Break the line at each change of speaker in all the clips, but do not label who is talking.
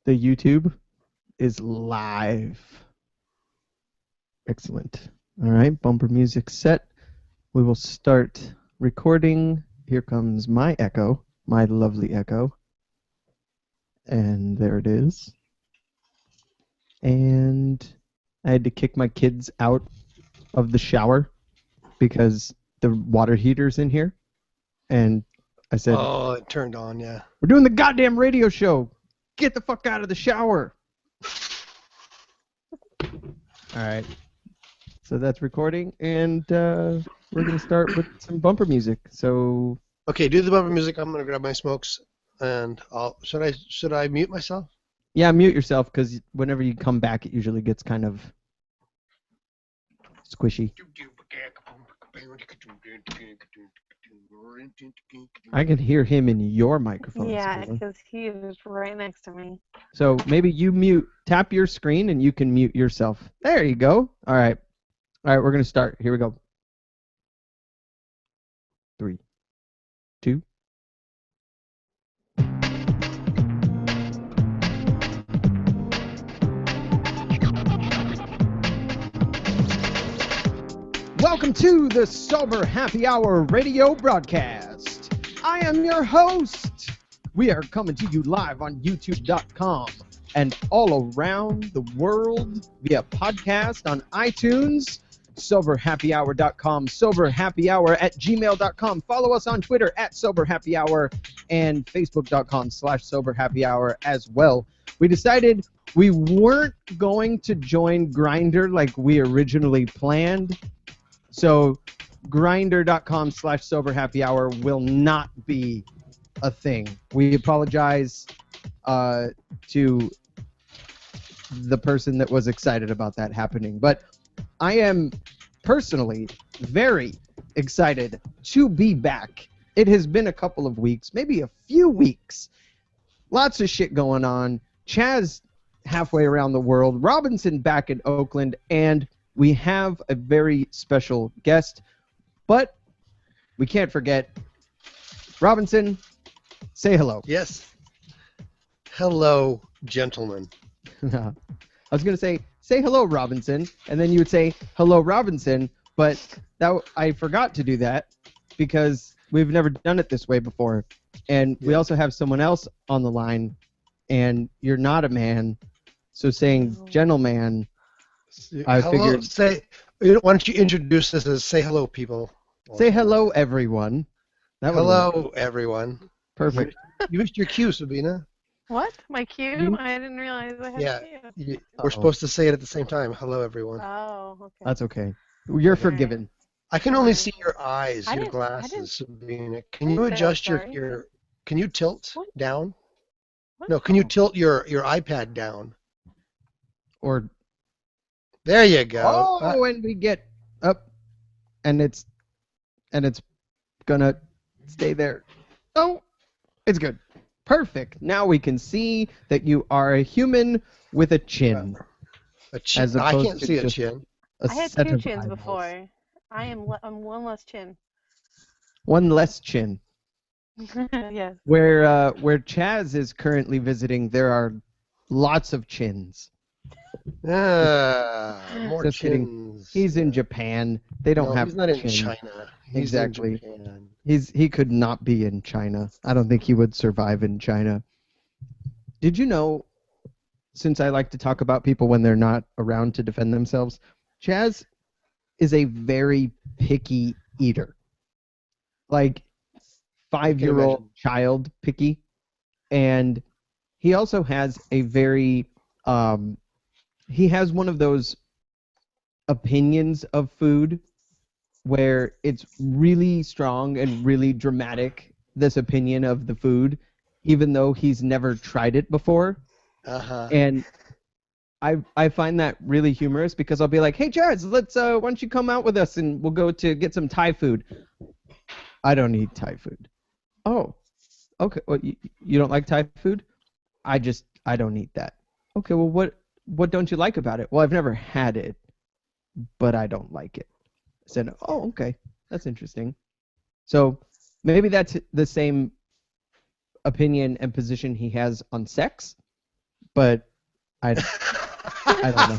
The YouTube is live. Excellent. All right, bumper music set. We will start recording. Here comes my echo, my lovely echo. And there it is. And I had to kick my kids out of the shower because the water heater's in here. And I said,
"Oh, it turned on, yeah.
We're doing the goddamn radio show. Get the fuck out of the shower." All right. So that's recording, and we're going to start with some bumper music. So
Okay, do the bumper music. I'm gonna grab my smokes, and should I mute myself?
yeah, mute yourself, because whenever you come back, it usually gets kind of squishy. I can hear him in your microphone.
Yeah,
Sarah.
because he is right next to me.
So maybe you tap your screen, and you can mute yourself. There you go. All right, we're going to start. Here we go. 3, 2. Welcome to the Sober Happy Hour radio broadcast. I am your host. We are coming to you live on youtube.com and all around the world via podcast on iTunes, soberhappyhour.com, soberhappyhour@gmail.com. Follow us on Twitter @soberhappyhour and facebook.com/soberhappyhour as well. We decided we weren't going to join Grindr like we originally planned. So grindr.com/soberhappyhour will not be a thing. We apologize to the person that was excited about that happening. But I am personally very excited to be back. It has been a couple of weeks, maybe a few weeks. Lots of shit going on. Chaz halfway around the world. Robinson back in Oakland. And we have a very special guest. But we can't forget Robinson. Say hello.
Yes. Hello, gentlemen.
I was going to say hello, Robinson, and then you would say hello, Robinson, but I forgot to do that because we've never done it this way before. And we also have someone else on the line, and you're not a man, so saying gentleman, I figured...
Why don't you introduce this as say hello, people?
Say hello, everyone.
Hello, everyone.
Perfect.
You missed your cue, Sabina.
What? My cue? I didn't realize I had a cue.
We're supposed to say it at the same time. Hello, everyone.
Oh, okay.
That's okay. You're forgiven.
I can only see your eyes, your glasses, Sabina. Can you adjust your can you tilt down?
What?
No, can you tilt your iPad down?
Or
there you go.
Oh, and we get up, and it's gonna stay there. Oh, it's good. Perfect. Now we can see that you are a human with a chin.
A chin.
As
I
opposed
can't
to
see a
just
chin.
I had
set
2
of
chins
eyeballs.
before. I'm one less chin.
One less chin.
Yes.
Where Chaz is currently visiting, there are lots of chins.
More
Just kidding.
chins.
He's in Japan. They don't have
he's not in
chins.
China. He's
Exactly.
in Japan.
He could not be in China. I don't think he would survive in China. Did you know, since I like to talk about people when they're not around to defend themselves, Chaz is a very picky eater. Like 5-year-old child picky. And he also has a very he has one of those opinions of food where it's really strong and really dramatic, this opinion of the food, even though he's never tried it before. And I find that really humorous because I'll be like, hey, Chaz, let's why don't you come out with us and we'll go to get some Thai food. I don't eat Thai food. Oh, okay. Well, you don't like Thai food? I don't eat that. Okay, well, what don't you like about it? Well, I've never had it, but I don't like it. I said, oh, okay. That's interesting. So maybe that's the same opinion and position he has on sex, but I don't know.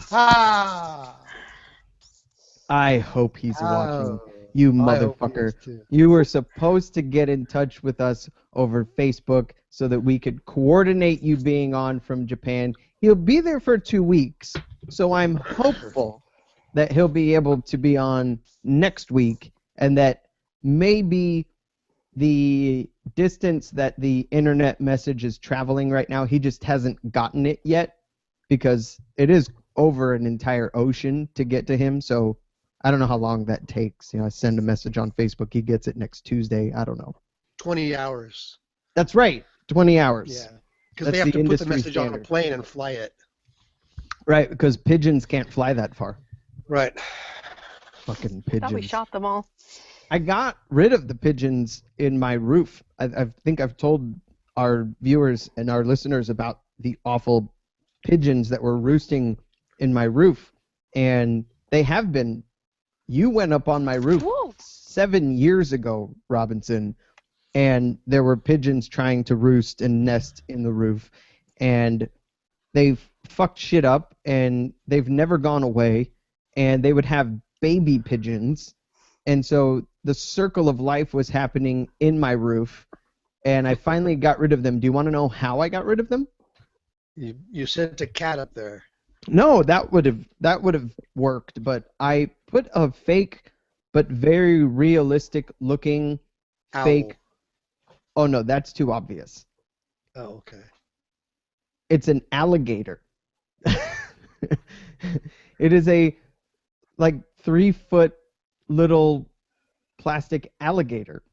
I hope he's watching. You motherfucker. You were supposed to get in touch with us over Facebook so that we could coordinate you being on from Japan. He'll be there for 2 weeks, so I'm hopeful that he'll be able to be on next week, and that maybe the distance that the internet message is traveling right now, he just hasn't gotten it yet, because it is over an entire ocean to get to him, so I don't know how long that takes. I send a message on Facebook, he gets it next Tuesday. I don't know.
20 hours.
That's right, 20 hours.
Yeah, because they have to put the message on a plane and fly it.
Right, because pigeons can't fly that far.
Right.
Fucking pigeons.
I thought we shot them all.
I got rid of the pigeons in my roof. I think I've told our viewers and our listeners about the awful pigeons that were roosting in my roof, and they have been. You went up on my roof 7 years ago, Robinson, and there were pigeons trying to roost and nest in the roof, and they've fucked shit up, and they've never gone away, and they would have baby pigeons, and so the circle of life was happening in my roof, and I finally got rid of them. Do you want to know how I got rid of them?
You sent a cat up there.
No, that would have worked, but I put a fake but very realistic looking fake. Oh no, that's too obvious.
Oh, okay.
It's an alligator. It is a 3-foot little plastic alligator,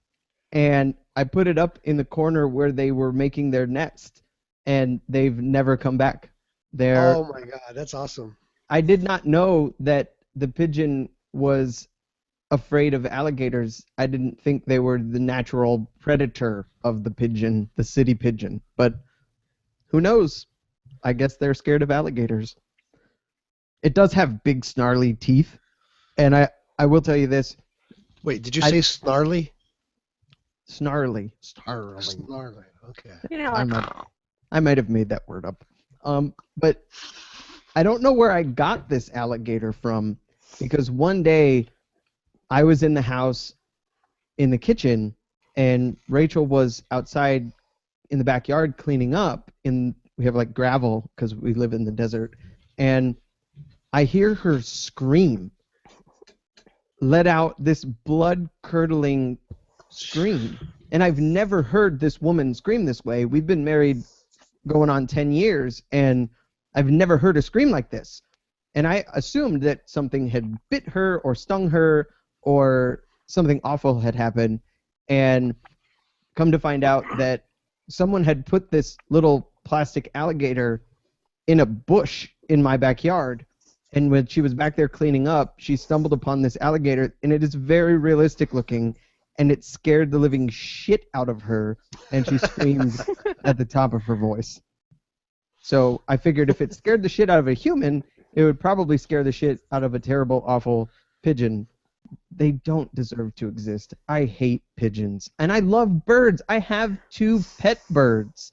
and I put it up in the corner where they were making their nest, and they've never come back.
Oh my God, that's awesome.
I did not know that the pigeon was afraid of alligators. I didn't think they were the natural predator of the pigeon, the city pigeon. But who knows? I guess they're scared of alligators. It does have big snarly teeth, and I will tell you this.
Wait, did you say snarly?
Snarly.
Snarly. Okay.
I might have made that word up. But I don't know where I got this alligator from, because one day I was in the house in the kitchen, and Rachel was outside in the backyard cleaning up. We have gravel because we live in the desert, and I hear her scream, let out this blood-curdling scream. And I've never heard this woman scream this way. We've been married going on 10 years, and I've never heard her scream like this. And I assumed that something had bit her or stung her or something awful had happened, and come to find out that someone had put this little plastic alligator in a bush in my backyard, and when she was back there cleaning up, she stumbled upon this alligator, and it is very realistic looking, and it scared the living shit out of her, and she screamed at the top of her voice. So I figured if it scared the shit out of a human, it would probably scare the shit out of a terrible, awful pigeon. They don't deserve to exist. I hate pigeons. And I love birds. I have 2 pet birds.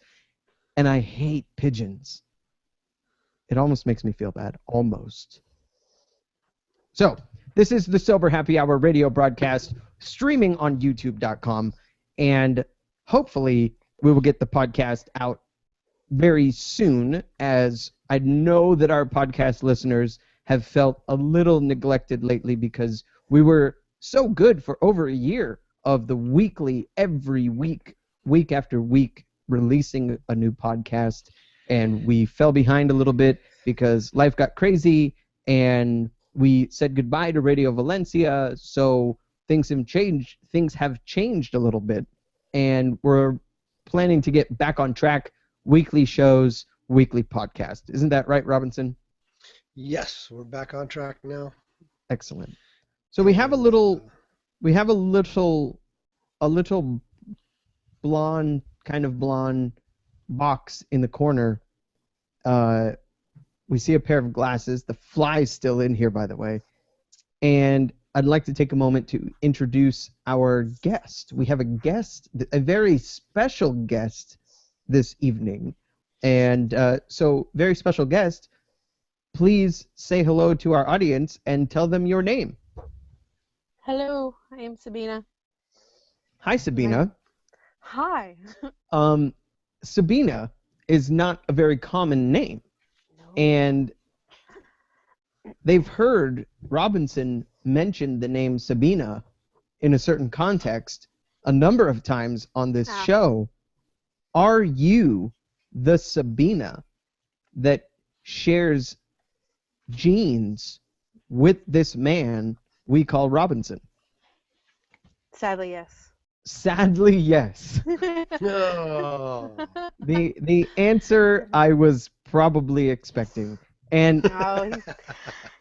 And I hate pigeons. It almost makes me feel bad. Almost. So, this is the Sober Happy Hour radio broadcast, streaming on YouTube.com. And hopefully we will get the podcast out very soon, as I know that our podcast listeners have felt a little neglected lately, because we were so good for over a year of the weekly, every week, week after week, releasing a new podcast, and we fell behind a little bit because life got crazy, and we said goodbye to Radio Valencia, so things have changed a little bit, and we're planning to get back on track. Weekly shows, weekly podcast. Isn't that right, Robinson?
Yes, we're back on track now.
Excellent. So we have a little blonde box in the corner. We see a pair of glasses. The fly's still in here, by the way. And I'd like to take a moment to introduce our guest. We have a guest, a very special guest this evening. And so, very special guest, please say hello to our audience and tell them your name.
Hello, I am Sabina.
Hi, Sabina.
Hi.
Sabina is not a very common name.
No.
And they've heard Robinson mention the name Sabina in a certain context a number of times on this show. Are you the Sabina that shares genes with this man we call Robinson?
Sadly, yes.
Sadly, yes.
No.
The answer I was probably expecting. And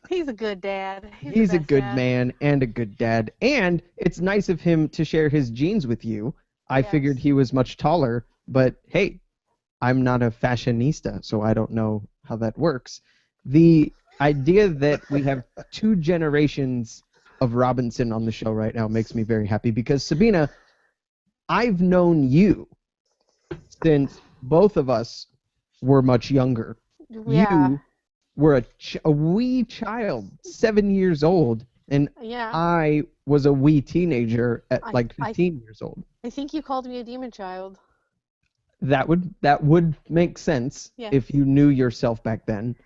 he's a good dad.
He's a good man and a good dad. And it's nice of him to share his genes with you. I figured he was much taller, but hey, I'm not a fashionista, so I don't know how that works. The idea that we have 2 generations of Robinson on the show right now makes me very happy because, Sabina, I've known you since both of us were much younger.
Yeah.
You were a wee child, 7 years old, and I was a wee teenager at 15 years old.
I think you called me a demon child.
That would make sense if you knew yourself back then.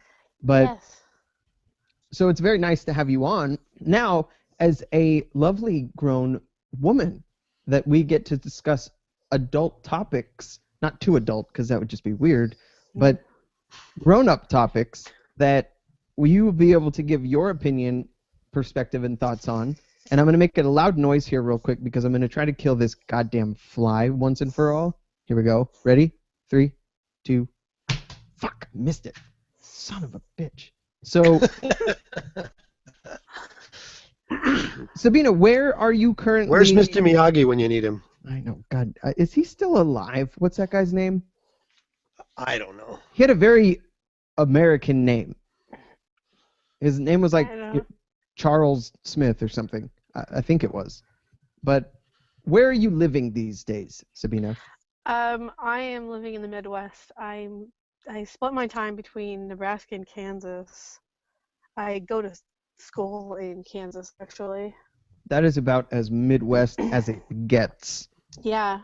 But so it's very nice to have you on now as a lovely grown woman that we get to discuss adult topics, not too adult because that would just be weird, but grown-up topics that you will be able to give your opinion, perspective, and thoughts on. And I'm going to make it a loud noise here real quick because I'm going to try to kill this goddamn fly once and for all. Here we go. Ready? 3, 2. Fuck, missed it. Son of a bitch. So, Sabina, where are you currently?
Where's Mr. Miyagi when you need him?
I know. God, is he still alive? What's that guy's name?
I don't know.
He had a very American name. His name was like Charles Smith or something. I think it was. But where are you living these days, Sabina?
I am living in the Midwest. I split my time between Nebraska and Kansas. I go to school in Kansas, actually.
That is about as Midwest as it gets.
Yeah.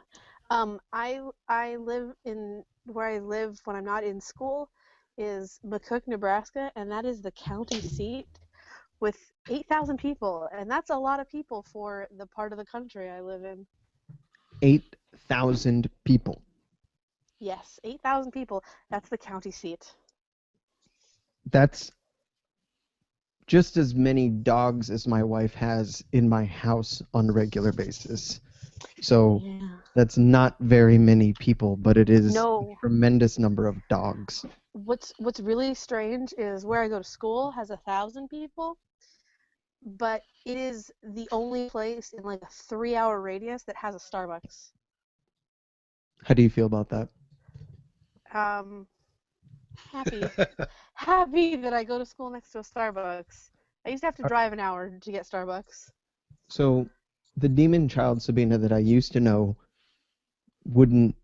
I live in where I live when I'm not in school is McCook, Nebraska, and that is the county seat with 8,000 people, and that's a lot of people for the part of the country I live in.
8,000 people.
Yes, 8,000 people. That's the county seat.
That's just as many dogs as my wife has in my house on a regular basis. So that's not very many people, but it is a tremendous number of dogs.
What's really strange is where I go to school has 1,000 people, but it is the only place in like a 3-hour radius that has a Starbucks.
How do you feel about that?
Happy. Happy that I go to school next to a Starbucks. I used to have to drive an hour to get Starbucks.
So the demon child Sabina that I used to know wouldn't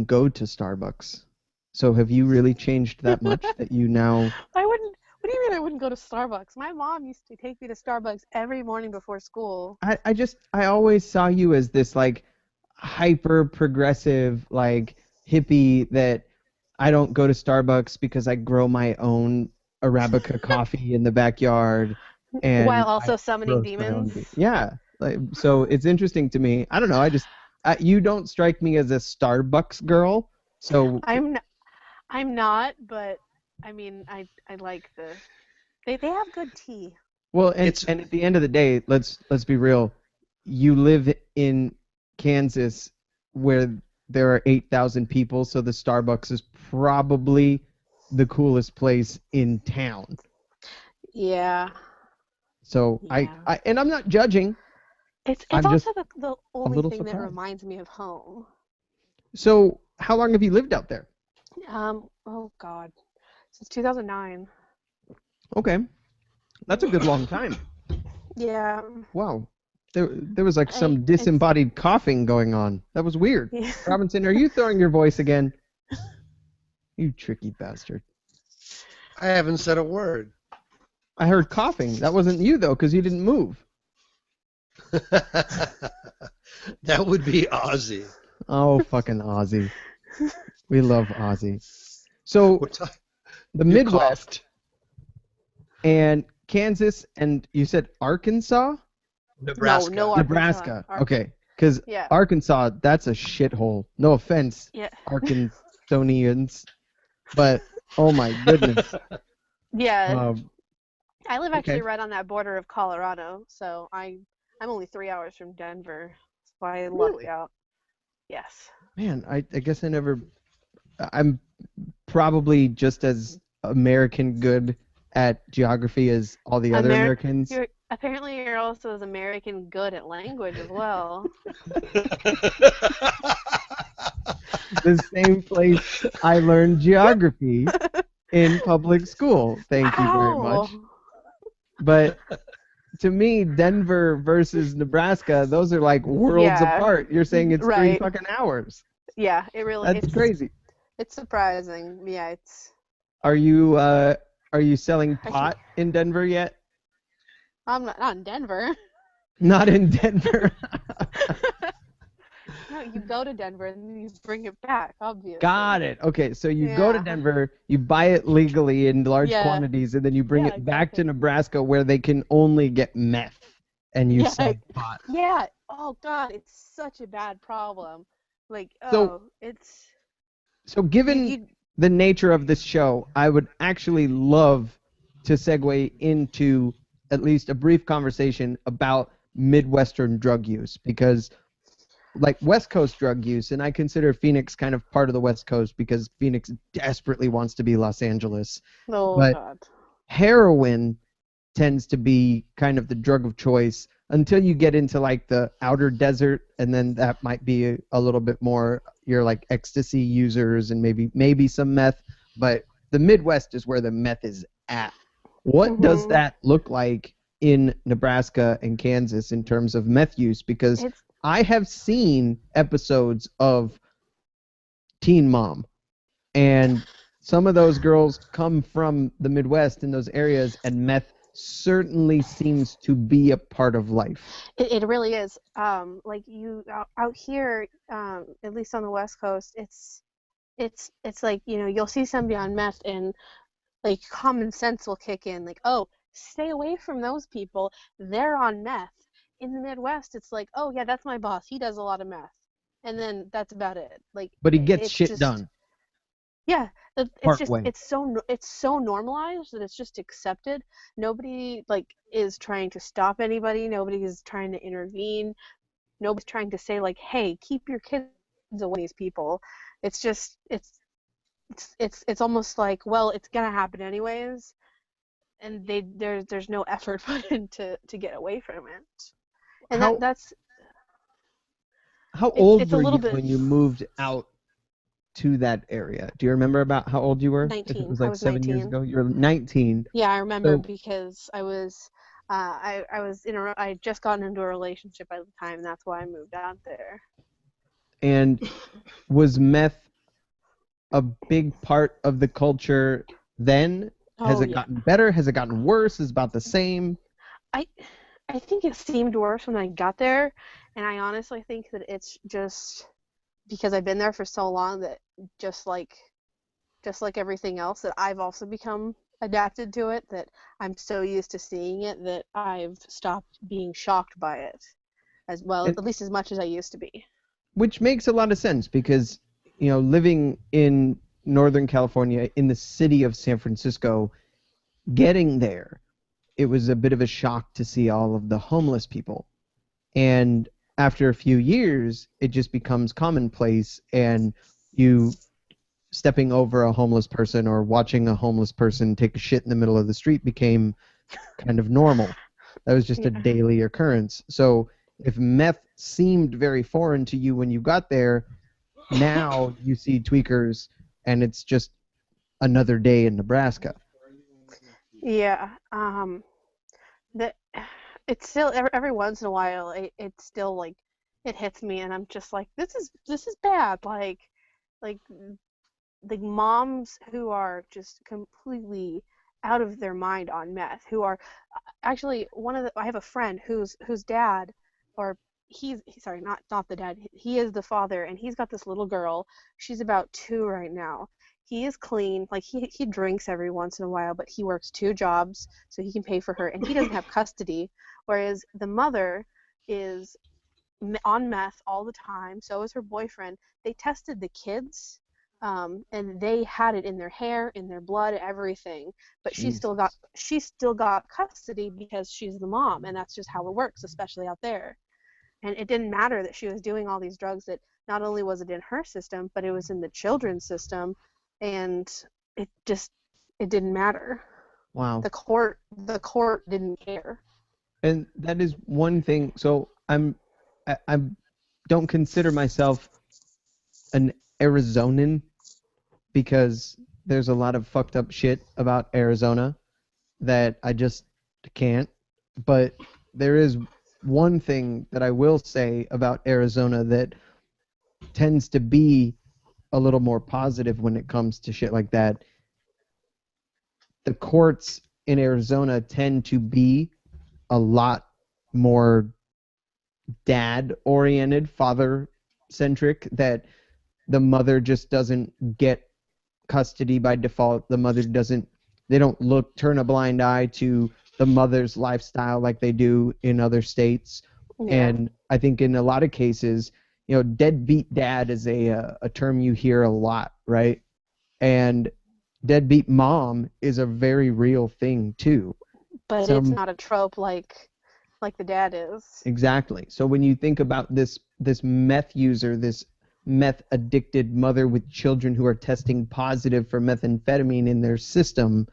go to Starbucks. So have you really changed that much that you now...
I wouldn't... What do you mean I wouldn't go to Starbucks? My mom used to take me to Starbucks every morning before school.
I always saw you as this like hyper progressive like hippie that I don't go to Starbucks because I grow my own Arabica coffee in the backyard and
while also summoning demons.
Yeah, like, so it's interesting to me. I don't know. You don't strike me as a Starbucks girl. So
I'm not, but I mean I like they have good tea.
Well, and at the end of the day, let's be real. You live in Kansas where there are 8,000 people, so the Starbucks is probably the coolest place in town.
Yeah.
So
yeah.
And I'm not judging.
It's also the only thing that reminds me of home.
So how long have you lived out there?
Oh God, since 2009.
Okay, that's a good long time.
Yeah.
Wow. There was like some disembodied coughing going on. That was weird.
Yeah.
Robinson, are you throwing your voice again? You tricky bastard.
I haven't said a word.
I heard coughing. That wasn't you, though, because you didn't move.
That would be Ozzy.
Oh, fucking Ozzy. We love Ozzy. So, the
You
Midwest
coughed.
and Kansas, and you said Arkansas?
Nebraska.
No,
Nebraska. Okay. Because Arkansas, that's a shithole. No offense, Arkansonians. But, oh my goodness.
Yeah. I live actually right on that border of Colorado, so I'm only 3 hours from Denver. That's why I lucked out. Yes.
Man, I guess I'm probably just as American good at geography as all the other Americans.
Apparently you're also as American good at language as well.
The same place I learned geography in public school. Thank you very much. But to me, Denver versus Nebraska, those are like worlds apart. You're saying it's 3 fucking hours.
Yeah, it really
That's crazy.
It's surprising. Yeah, it's.
Are you selling pot in Denver yet?
I'm not in Denver.
Not in Denver.
No, you go to Denver and you bring it back, obviously.
Got it. Okay, so you go to Denver, you buy it legally in large quantities, and then you bring it back to Nebraska where they can only get meth, and you sell pot.
Yeah. Oh God, it's such a bad problem. Like, it's.
So given the nature of this show, I would actually love to segue into at least a brief conversation about Midwestern drug use, because like West Coast drug use, and I consider Phoenix kind of part of the West Coast because Phoenix desperately wants to be Los Angeles. But
God.
Heroin tends to be kind of the drug of choice until you get into like the outer desert, and then that might be a little bit more you're like ecstasy users and maybe some meth, but the Midwest is where the meth is at. What does that look like in Nebraska and Kansas in terms of meth use? Because I have seen episodes of Teen Mom, and some of those girls come from the Midwest in those areas, and meth certainly seems to be a part of life.
It really is. Like you out here, at least on the West Coast, it's like, you know, you'll see somebody on meth and like common sense will kick in, like, oh, stay away from those people, they're on meth. In the Midwest, it's like, oh yeah, that's my boss, he does a lot of meth, and then that's about it. Like,
but he gets shit done.
Yeah, it's so normalized that it's just accepted. Nobody like is trying to stop anybody. Nobody is trying to intervene. Nobody's trying to say like, hey, keep your kids away from these people. It's just it's almost like, well, it's gonna happen anyways, and there's no effort put into to get away from it. And that's
how old were you when you moved out to that area? Do you remember about how old you were?
19.
If it was like 7 years
19.
ago. You were 19.
Yeah, I remember because I was I had just gotten into a relationship at the time, and that's why I moved out there.
And was meth a big part of the culture then? Has it gotten better? Has it gotten worse? Is it about the same?
I think it seemed worse when I got there, and I honestly think that it's just because I've been there for so long that just like everything else, that I've also become adapted to it, that I'm so used to seeing it that I've stopped being shocked by it as well, at least as much as I used to be.
Which makes a lot of sense because, you know, living in Northern California, in the city of San Francisco, getting there, it was a bit of a shock to see all of the homeless people. And after a few years, it just becomes commonplace, and you stepping over a homeless person or watching a homeless person take a shit in the middle of the street became kind of normal. That was just a daily occurrence. So if meth seemed very foreign to you when you got there, now you see tweakers and it's just another day in Nebraska.
Yeah. It's still every once in a while it's still like it hits me, and I'm just like, this is bad. Like the moms who are just completely out of their mind on meth, who are actually I have a friend whose dad, or sorry, not the dad, he is the father, and he's got this little girl. She's about 2 right now. He is clean, like he drinks every once in a while, but he works 2 jobs so he can pay for her, and he doesn't have custody, whereas the mother is on meth all the time. So is her boyfriend. They tested the kids, and they had it in their hair, in their blood, everything. But she still got custody because she's the mom, and that's just how it works, especially out there. And it didn't matter that she was doing all these drugs, that not only was it in her system, but it was in the children's system, and it didn't matter.
Wow.
The court didn't care.
And that is one thing. So I don't consider myself an Arizonan because there's a lot of fucked up shit about Arizona that I just can't. But there is one thing that I will say about Arizona that tends to be a little more positive when it comes to shit like that. The courts in Arizona tend to be a lot more dad-oriented, father-centric, that the mother just doesn't get custody by default. The mother doesn't, they don't turn a blind eye to the mother's lifestyle like they do in other states. Yeah. And I think in a lot of cases, you know, deadbeat dad is a term you hear a lot, right? And deadbeat mom is a very real thing too.
But it's not a trope like the dad is.
Exactly. So when you think about this meth user, this meth addicted mother with children who are testing positive for methamphetamine in their system,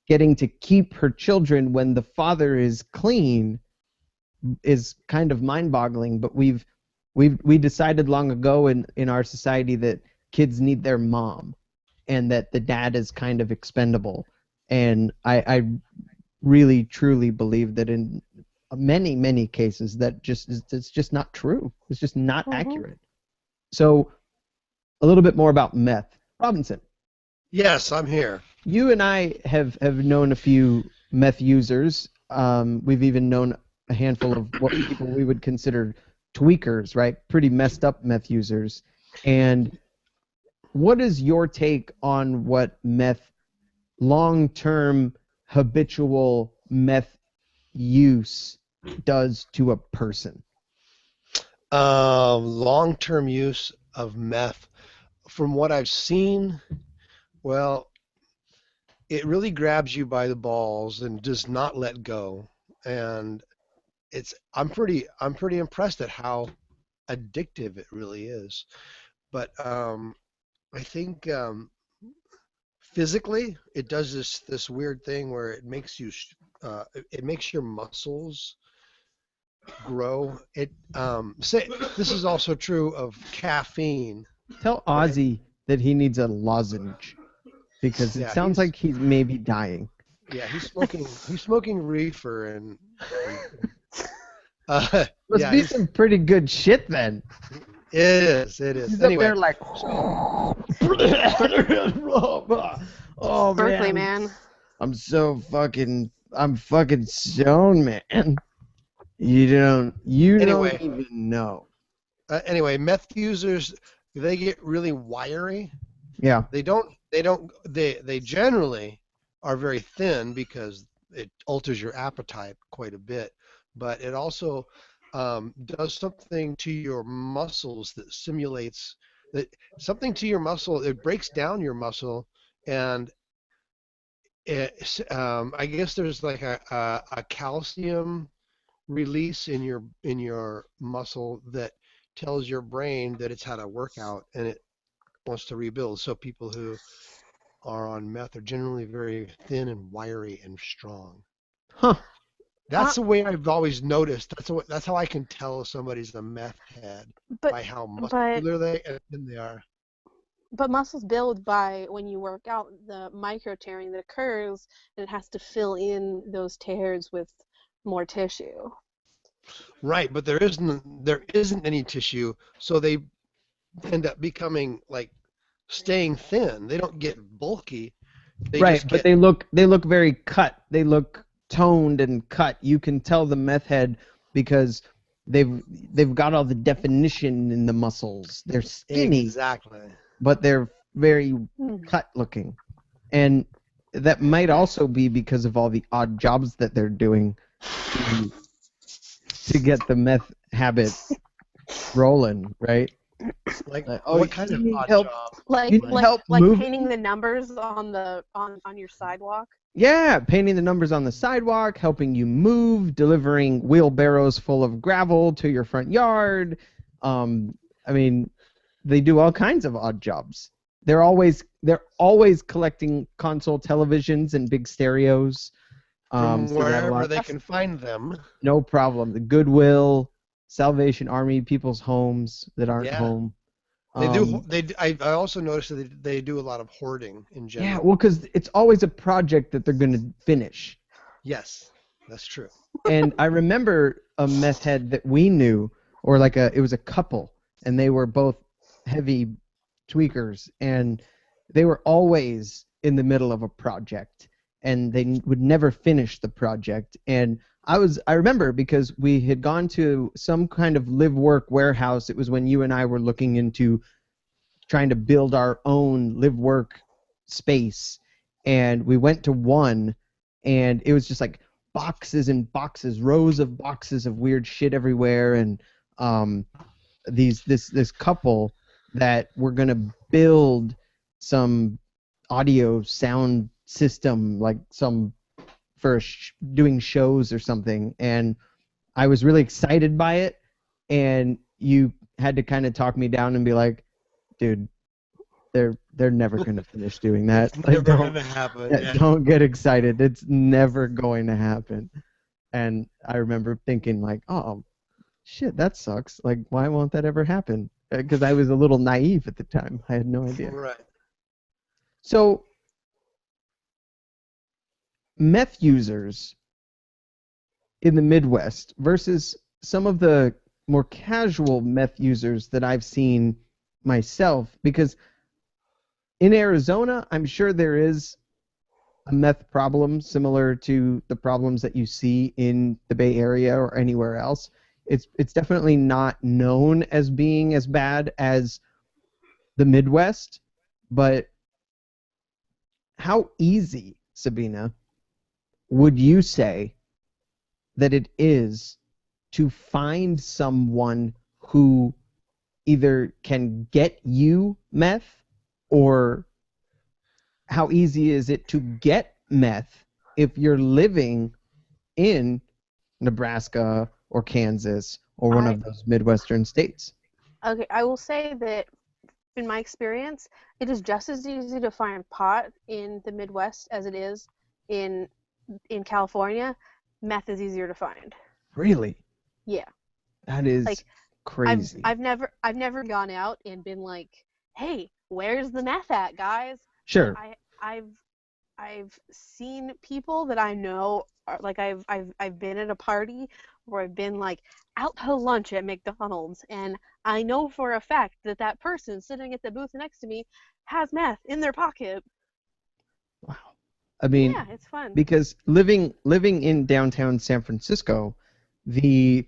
getting to keep her children when the father is clean is kind of mind-boggling. But we decided long ago in our society that kids need their mom and that the dad is kind of expendable. And I really truly believe that in many cases that it's just not true. It's just not accurate. So a little bit more about meth. Robinson.
Yes, I'm here.
You and I have known a few meth users. We've even known a handful of what people we would consider tweakers, right? Pretty messed up meth users. And what is your take on what long-term habitual meth use does to a person?
Long-term use of meth, from what I've seen, well, it really grabs you by the balls and does not let go. And I'm pretty impressed at how addictive it really is. But I think physically it does this weird thing where it makes your muscles grow. This is also true of caffeine.
Tell Ozzy that he needs a lozenge because it sounds like he's maybe dying.
Yeah, he's smoking reefer and
must be some pretty good shit then.
It is.
He's
anyway,
up there like, oh
Berkeley, man.
I'm fucking stoned, man. You don't even know.
Anyway, meth users, they get really wiry.
Yeah.
They generally are very thin because it alters your appetite quite a bit, but it also does something to your muscles that simulates something to your muscle. It breaks down your muscle, and I guess there's like a calcium release in your muscle that tells your brain that it's had a workout and it wants to rebuild. So people who are on meth are generally very thin and wiry and strong.
Huh.
That's the way I've always noticed. That's how I can tell if somebody's a meth head, by how muscular they are.
But muscles build by when you work out, the micro tearing that occurs, and it has to fill in those tears with more tissue.
Right, but there isn't any tissue, so they end up becoming like staying thin. They don't get bulky. They
Right,
just
but
get
they look very cut. They look toned and cut. You can tell the meth head because they've got all the definition in the muscles. They're skinny,
exactly.
but they're very
Mm.
cut looking. And that might also be because of all the odd jobs that they're doing to get the meth habit rolling, right?
Like
Oh,
what kind
you
of
need
odd
help?
job?
You
Like
need
like
help
like
moving?
painting the numbers on the on your sidewalk.
Yeah, painting the numbers on the sidewalk, helping you move, delivering wheelbarrows full of gravel to your front yard. I mean, they do all kinds of odd jobs. They're always collecting console televisions and big stereos.
From
So they have a
wherever
lot.
they can find them.
No problem. The Goodwill, Salvation Army, people's homes that aren't
Yeah.
home.
They do. I also noticed that they do a lot of hoarding in
Yeah,
general.
well, because it's always a project that they're going to finish.
Yes, that's true.
And I remember a meth head that we knew, or it was a couple, and they were both heavy tweakers, and they were always in the middle of a project, and they would never finish the project. And I remember because we had gone to some kind of live work warehouse. It was when you and I were looking into trying to build our own live work space, and we went to one, and it was just like boxes and boxes, rows of boxes of weird shit everywhere, and this couple that were gonna build some audio sound system, like some for doing shows or something, and I was really excited by it, and you had to kind of talk me down and be like, dude, they're never going to finish doing that.
It's
Like,
never gonna happen. Yeah.
don't get excited. It's never going to happen. And I remember thinking like, oh shit, that sucks. Like, why won't that ever happen? Because I was a little naive at the time. I had no idea.
Right.
So meth users in the Midwest versus some of the more casual meth users that I've seen myself, because in Arizona, I'm sure there is a meth problem similar to the problems that you see in the Bay Area or anywhere else. It's definitely not known as being as bad as the Midwest, but how easy, Sabina, would you say that it is to find someone who either can get you meth, or how easy is it to get meth if you're living in Nebraska or Kansas or one of those Midwestern states?
Okay, I will say that in my experience, it is just as easy to find pot in the Midwest as it is in California. Meth is easier to find.
Really?
Yeah.
That is
Like
crazy.
I've never gone out and been like, "Hey, where's the meth at, guys?"
Sure.
I've seen people that I know are like I've been at a party where I've been like out to lunch at McDonald's, and I know for a fact that that person sitting at the booth next to me has meth in their pocket.
Wow. I mean,
Yeah, it's fun.
because living in downtown San Francisco, the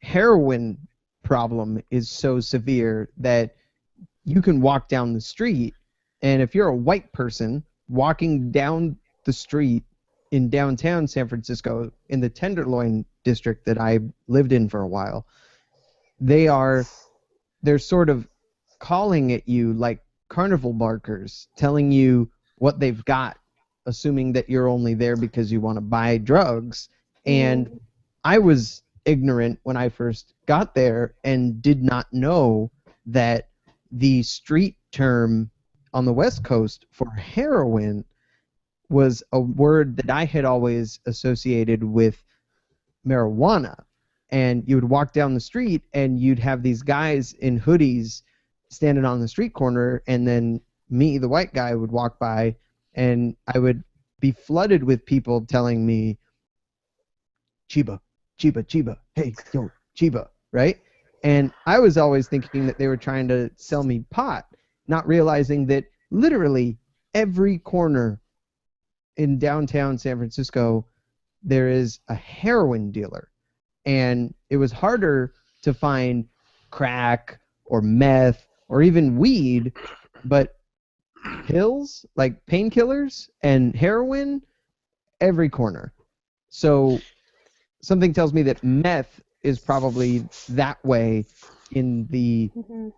heroin problem is so severe that you can walk down the street, and if you're a white person walking down the street in downtown San Francisco in the Tenderloin district that I lived in for a while, they're sort of calling at you like carnival barkers, telling you what they've got, assuming that you're only there because you want to buy drugs. And I was ignorant when I first got there and did not know that the street term on the West Coast for heroin was a word that I had always associated with marijuana. And you would walk down the street and you'd have these guys in hoodies standing on the street corner, and then me, the white guy, would walk by, and I would be flooded with people telling me, Chiba, Chiba, Chiba, hey, yo, Chiba, right? And I was always thinking that they were trying to sell me pot. not realizing that literally every corner in downtown San Francisco, there is a heroin dealer. And it was harder to find crack or meth or even weed, but pills, like painkillers and heroin, every corner. So something tells me that meth is probably that way in the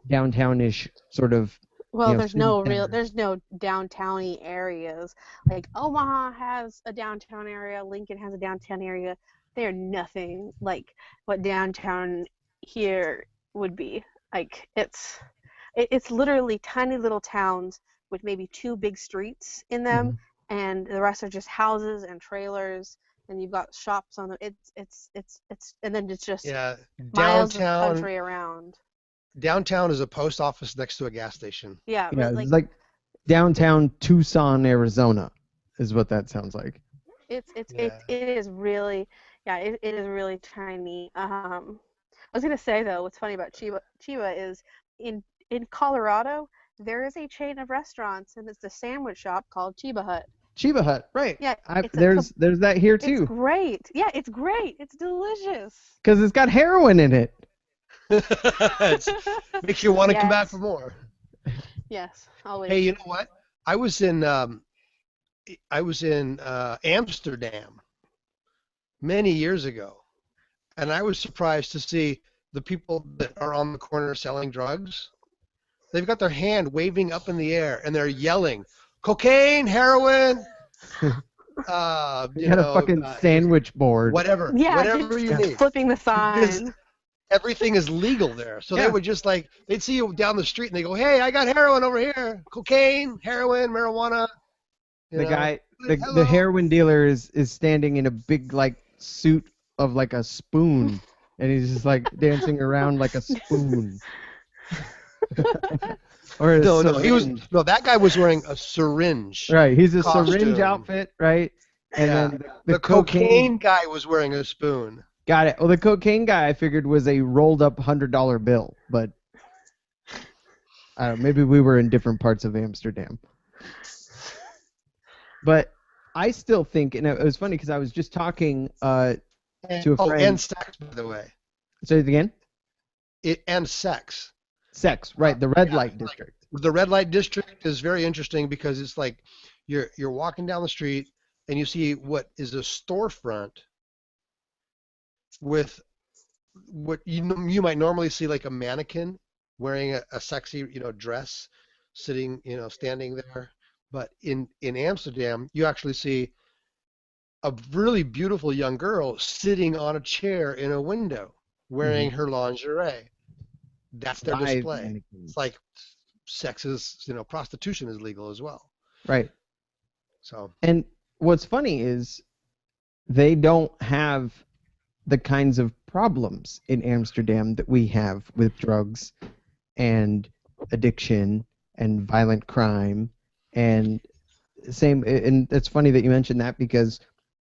downtownish sort of
Well,
city center.
there's no downtowny areas. Like Omaha has a downtown area, Lincoln has a downtown area. They're nothing like what downtown here would be. Like it's literally tiny little towns with maybe two big streets in them, and the rest are just houses and trailers, and you've got shops on them. It's and then it's just
Yeah,
miles of
downtown.
country around.
Downtown is a post office next to a gas station.
Yeah,
Yeah,
like
it's like downtown Tucson, Arizona is what that sounds like.
Yeah.
it is really, yeah, it is really tiny. I was gonna say though, what's funny about Chiba is in Colorado there is a chain of restaurants and it's a sandwich shop called Chiba Hut.
Chiba Hut, right.
Yeah,
There's that here
it's
too.
great. Yeah, it's great. It's delicious.
Because it's got heroin in it.
Makes you want to come back
Yes.
for more.
Yes, always.
Hey, you know what? I was in Amsterdam many years ago, and I was surprised to see the people that are on the corner selling drugs. They've got their hand waving up in the air, and they're yelling, "Cocaine, heroin,
You got a fucking sandwich board.
whatever,
Yeah,
whatever
just
you need."
flipping the
Because
sign.
everything is legal there. So
Yeah.
they would just they'd see you down the street and they go, "Hey, I got heroin over here. Cocaine, heroin, marijuana." You
The
know,
guy, the
"Hello."
heroin dealer is standing in a big like suit of like a spoon, and he's just like dancing around like a spoon. Or a
No,
syringe.
that guy was wearing a syringe.
Right, he's a
costume.
syringe outfit, right? And
Yeah.
then
The cocaine guy was wearing a spoon.
Got it. Well, the cocaine guy I figured was a rolled up $100 bill, but I don't know, maybe we were in different parts of Amsterdam. But I still think, and it was funny because I was just talking to a friend.
And sex, by the way.
Say it again.
And sex.
Sex, right? The red light district.
The red light district is very interesting because it's like you're walking down the street and you see what is a storefront with what you might normally see like a mannequin wearing a sexy dress, sitting standing there, but in Amsterdam you actually see a really beautiful young girl sitting on a chair in a window wearing her lingerie. That's their
Live
display.
mannequins.
It's like sex is, prostitution is legal as well.
Right.
So.
And what's funny is they don't have the kinds of problems in Amsterdam that we have with drugs and addiction and violent crime and it's funny that you mentioned that because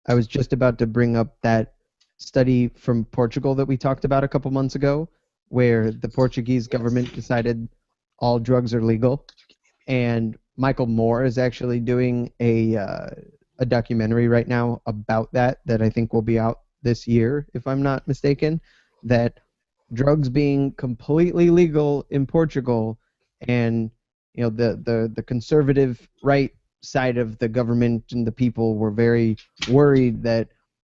I was just about to bring up that study from Portugal that we talked about a couple months ago where the Portuguese government decided all drugs are legal, and Michael Moore is actually doing a documentary right now about that I think will be out this year, if I'm not mistaken, that drugs being completely legal in Portugal, and the conservative right side of the government and the people were very worried that,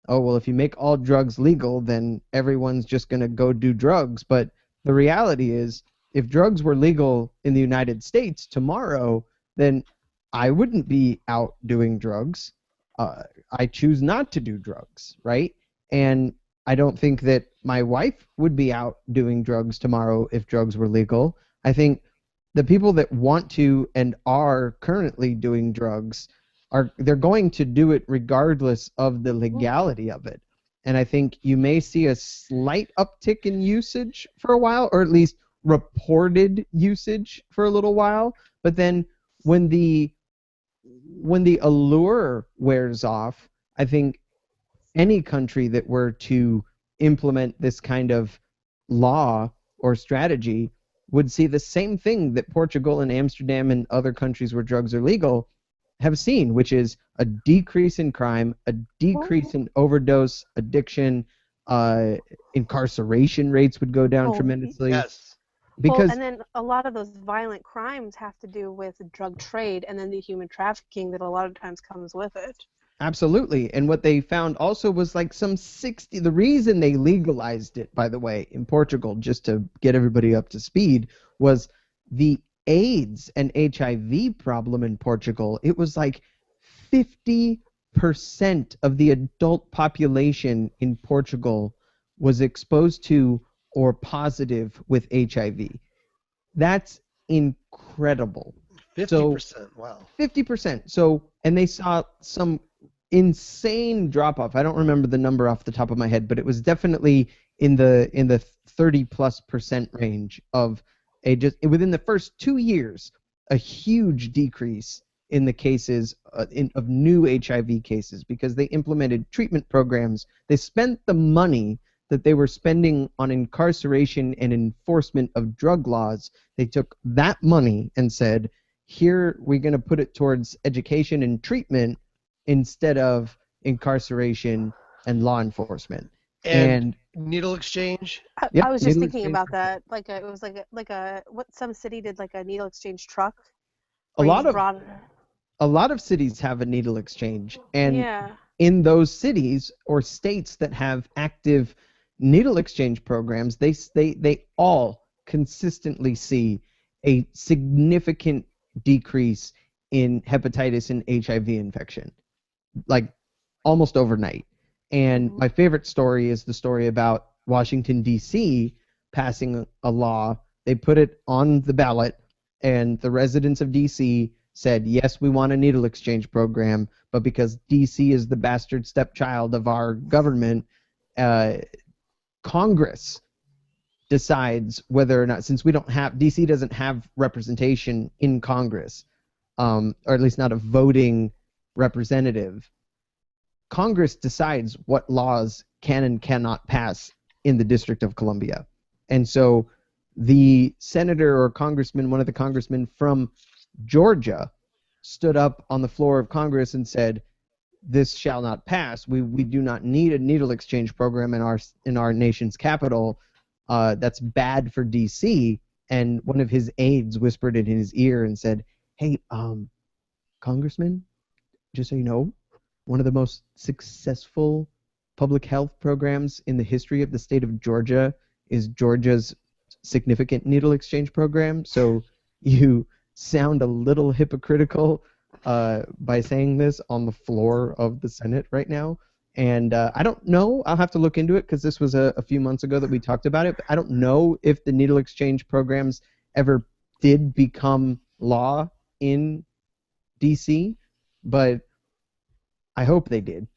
oh well, if you make all drugs legal, then everyone's just going to go do drugs. But the reality is, if drugs were legal in the United States tomorrow, then I wouldn't be out doing drugs. I choose not to do drugs, right? And I don't think that my wife would be out doing drugs tomorrow if drugs were legal. I think the people that want to and are currently doing drugs they're going to do it regardless of the legality of it. And I think you may see a slight uptick in usage for a while, or at least reported usage for a little while. But then when the allure wears off, I think any country that were to implement this kind of law or strategy would see the same thing that Portugal and Amsterdam and other countries where drugs are legal have seen, which is a decrease in crime, a decrease in overdose addiction, incarceration rates would go down tremendously.
Yes.
Well,
Because
and then a lot of those violent crimes have to do with drug trade and then the human trafficking that a lot of times comes with it.
absolutely. And what they found also was like some 60, the reason they legalized it, by the way, in Portugal, just to get everybody up to speed, was the AIDS and HIV problem in Portugal. It was like 50% of the adult population in Portugal was exposed to or positive with HIV. That's incredible.
50%. Wow.
50%. So, and they saw some insane drop off. I don't remember the number off the top of my head, but it was definitely in the 30+% range of just within the first 2 years, a huge decrease in the cases of new HIV cases because they implemented treatment programs. They spent the money that they were spending on incarceration and enforcement of drug laws. They took that money and said, here we're going to put it towards education and treatment instead of incarceration and law enforcement.
And needle exchange?
Yep,
I was just
needle
thinking
exchange
about
program.
that. It was like a what some city did like a needle exchange truck.
A
where you
lot
just
of
brought
a lot of cities have a needle exchange, and
yeah.
in those cities or states that have active needle exchange programs, they all consistently see a significant decrease in hepatitis and HIV infection, like almost overnight. And my favorite story is the story about Washington, D.C. passing a law. They put it on the ballot, and the residents of D.C. said, yes, we want a needle exchange program, but because D.C. is the bastard stepchild of our government, Congress decides whether or not, since we don't have, D.C. doesn't have representation in Congress, or at least not a voting representative, Congress decides what laws can and cannot pass in the District of Columbia. And so the senator or congressman, one of the congressmen from Georgia, stood up on the floor of Congress and said, this shall not pass. We do not need a needle exchange program in our nation's capital. That's bad for D.C. And one of his aides whispered in his ear and said, hey, Congressman, just so you know, one of the most successful public health programs in the history of the state of Georgia is Georgia's significant needle exchange program. So you sound a little hypocritical by saying this on the floor of the Senate right now. And I don't know. I'll have to look into it because this was a few months ago that we talked about it. But I don't know if the needle exchange programs ever did become law in D.C., but I hope they did,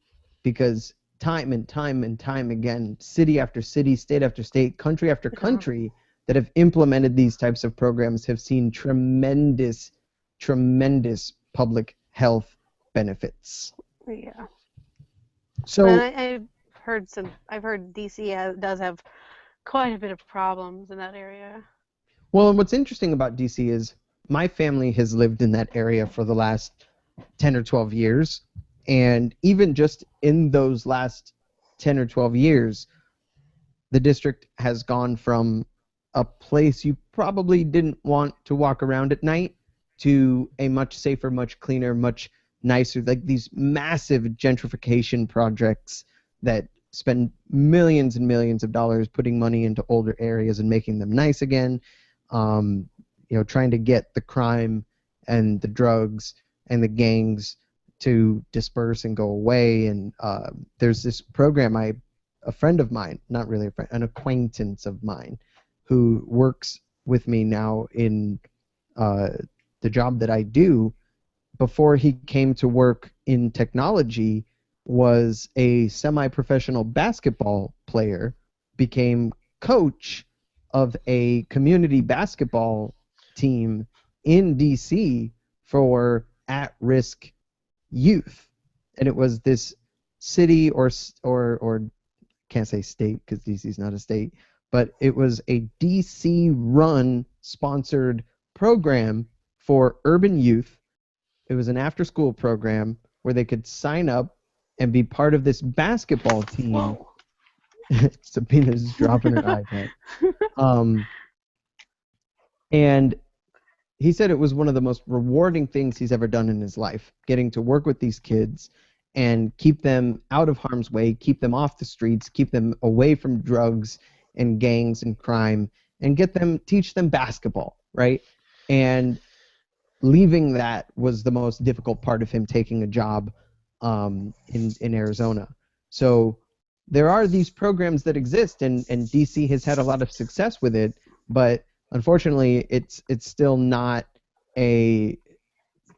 because time and time and time again, city after city, state after state, country after country that have implemented these types of programs have seen tremendous, tremendous public health benefits.
Yeah.
So
And I've heard DC does have quite a bit of problems in that area.
well, and what's interesting about DC is my family has lived in that area for the last 10 or 12 years. And even just in those last 10 or 12 years, the district has gone from a place you probably didn't want to walk around at night to a much safer, much cleaner, much nicer, like these massive gentrification projects that spend millions and millions of dollars putting money into older areas and making them nice again, trying to get the crime and the drugs and the gangs to disperse and go away. And there's this program, a friend of mine, not really a friend, an acquaintance of mine, who works with me now in the job that I do, before he came to work in technology, was a semi-professional basketball player, became coach of a community basketball team in DC for at-risk youth. And it was this city or can't say state because DC's not a state, but it was a DC run sponsored program for urban youth. It was an after-school program where they could sign up and be part of this basketball team.
Whoa.
Sabina's dropping her iPad. And he said it was one of the most rewarding things he's ever done in his life, getting to work with these kids and keep them out of harm's way, keep them off the streets, keep them away from drugs and gangs and crime, and teach them basketball, right? And leaving that was the most difficult part of him taking a job in Arizona. So there are these programs that exist, and DC has had a lot of success with it, but unfortunately, it's still not a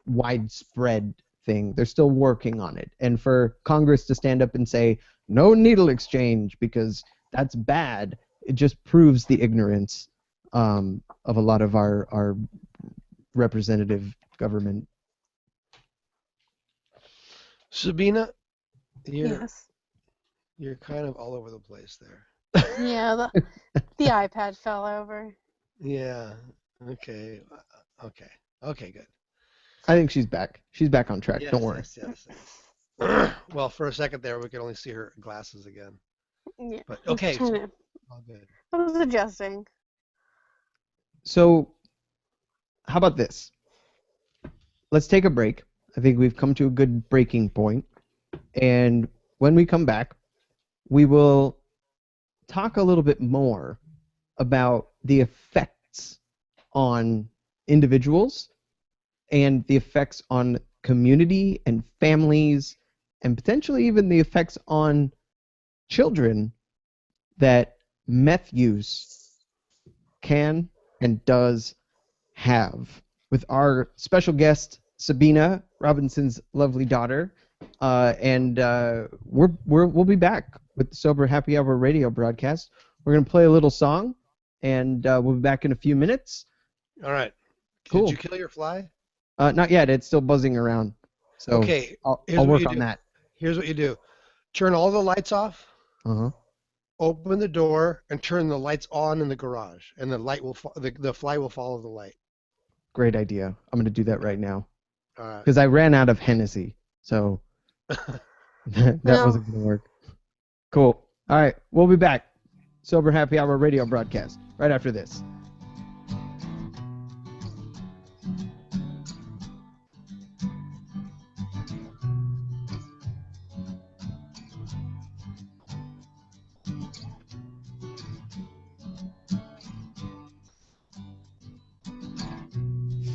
widespread thing. They're still working on it. And for Congress to stand up and say, no needle exchange because that's bad, it just proves the ignorance of a lot of our representative government.
Sabina,
Yes.
you're kind of all over the place there.
Yeah, the iPad fell over.
Yeah. Okay. Okay, good.
I think she's back. She's back on track.
Yes,
Don't worry.
yes. Well, for a second there, we could only see her glasses again.
Yeah.
But
I was
okay.
trying to-
All good.
I was adjusting.
So, how about this? Let's take a break. I think we've come to a good breaking point. And when we come back, we will talk a little bit more about the effects on individuals and the effects on community and families and potentially even the effects on children that meth use can and does have, with our special guest Sabina, Robinson's lovely daughter, and we'll be back with the Sober Happy Hour radio broadcast. We're gonna play a little song, and we'll be back in a few minutes.
All right.
Cool.
Did you kill your fly?
Not yet. It's still buzzing around. So
Okay.
I'll
here's what
work
you
on
do.
that.
Here's what you do. Turn all the lights off.
Uh-huh.
Open the door and turn the lights on in the garage, and the fly will follow the light.
Great idea. I'm gonna do that right now
All right.
because I ran out of Hennessy, so that wasn't gonna work. Cool. All right, we'll be back. Sober Happy Hour radio broadcast right after this.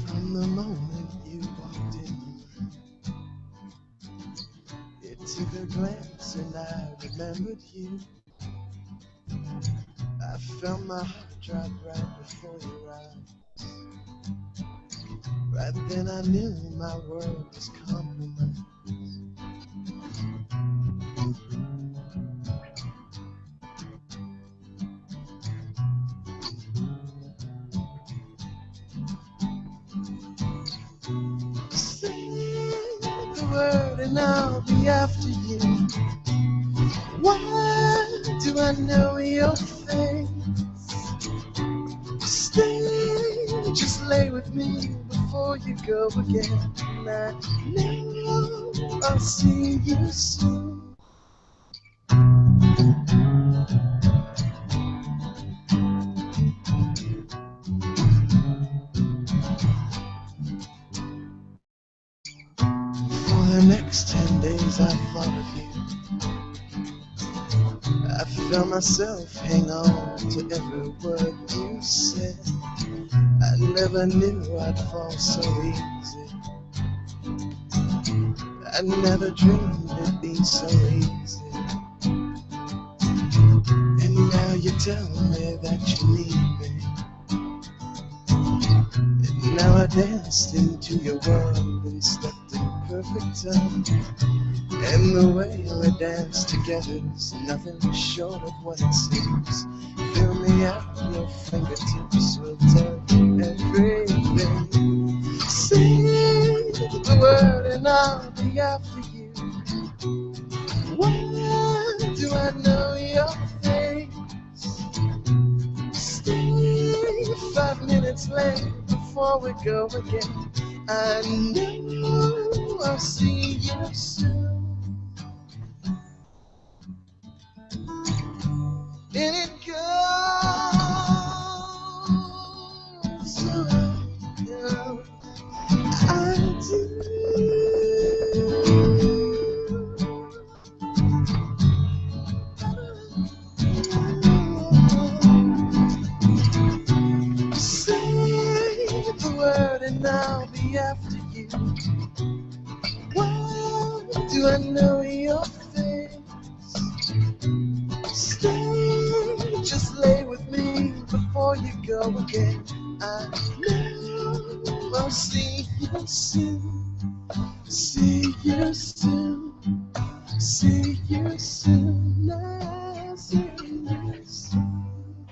From the moment you walked in, it took a glance and I remembered you. I felt my heart drop right before your eyes. Right then I knew my world was compromised. Say the word and I'll be after you. Why do I know your face? Stay, just lay with me before you go again. I know I'll see you soon. For the next 10 days I thought of you. I felt myself hang on to every word you said. I never knew I'd fall so easy. I never dreamed it'd be so easy. And now you tell me that you need me. And now I danced into your world and stepped in perfect time. And the way we dance together's nothing short of what it seems. Fill me out, your fingertips will tell you everything. Say the word and I'll be after you. Why do I know your face? Stay 5 minutes. it's late before we go again. I know I'll see you soon. And it goes around. I do. Say the word and I'll be after you. Why do I know your face? Stay, just lay with me before you go again. I know I'll see you soon. See you soon. See you soon. I'll see you soon.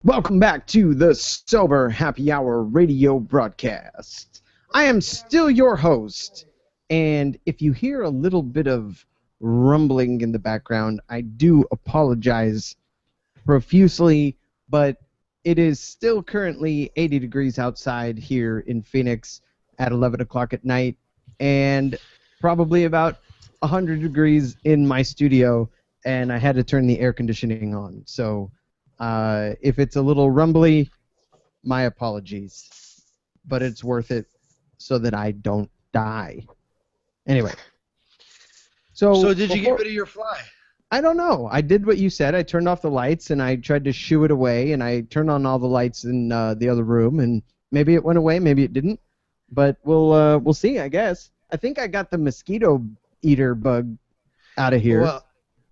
Welcome back to the Sober Happy Hour radio broadcast. I am still your host, and if you hear a little bit of rumbling in the background, I do apologize profusely, but it is still currently 80 degrees outside here in Phoenix at 11 o'clock at night, and probably about 100 degrees in my studio, and I had to turn the air conditioning on. So if it's a little rumbly, my apologies, but it's worth it so that I don't die. Anyway.
So did you get rid of your fly?
I don't know. I did what you said. I turned off the lights and I tried to shoo it away, and I turned on all the lights in the other room, and maybe it went away, maybe it didn't. But we'll see, I guess. I think I got the mosquito eater bug out of here.
Well,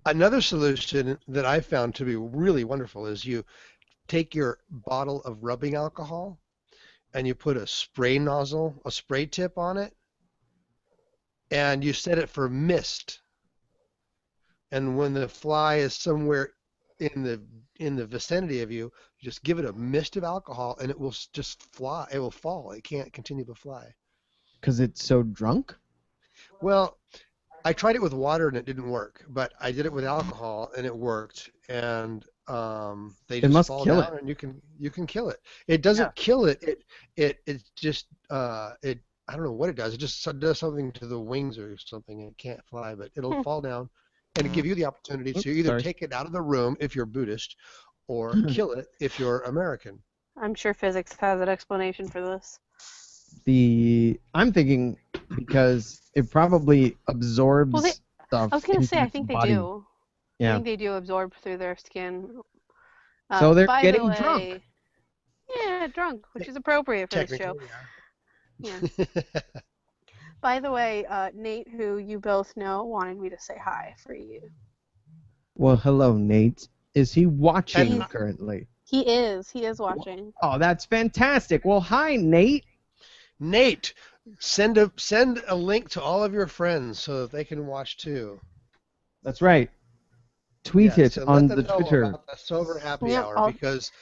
another solution that I found to be really wonderful is you take your bottle of rubbing alcohol and you put a spray nozzle, a spray tip on it, and you set it for mist. And when the fly is somewhere in the vicinity of you, just give it a mist of alcohol and it will just fly. It will fall. It can't continue to fly.
Because it's so drunk?
Well, I tried it with water and it didn't work, but I did it with alcohol and it worked. And they just
must
fall
kill
down and you can kill it. It doesn't kill it. It just I don't know what it does. It just does something to the wings or something, and it can't fly, but it'll fall down and give you the opportunity to either take it out of the room if you're Buddhist, or kill it if you're American.
I'm sure physics has an explanation for this.
I'm thinking because it probably absorbs stuff.
I was going to say, I think
body.
they do.
Yeah.
I think they do absorb through their skin.
So they're getting drunk.
Yeah, drunk, which is appropriate for this show. Yeah. By the way, Nate, who you both know, wanted me to say hi for you.
Well, hello, Nate. Is he watching currently?
He is. He is watching.
Oh, that's fantastic. Well, hi, Nate.
Nate, send a link to all of your friends so that they can watch too.
That's right. Tweet it on the Twitter.
About the Sober Happy Hour, because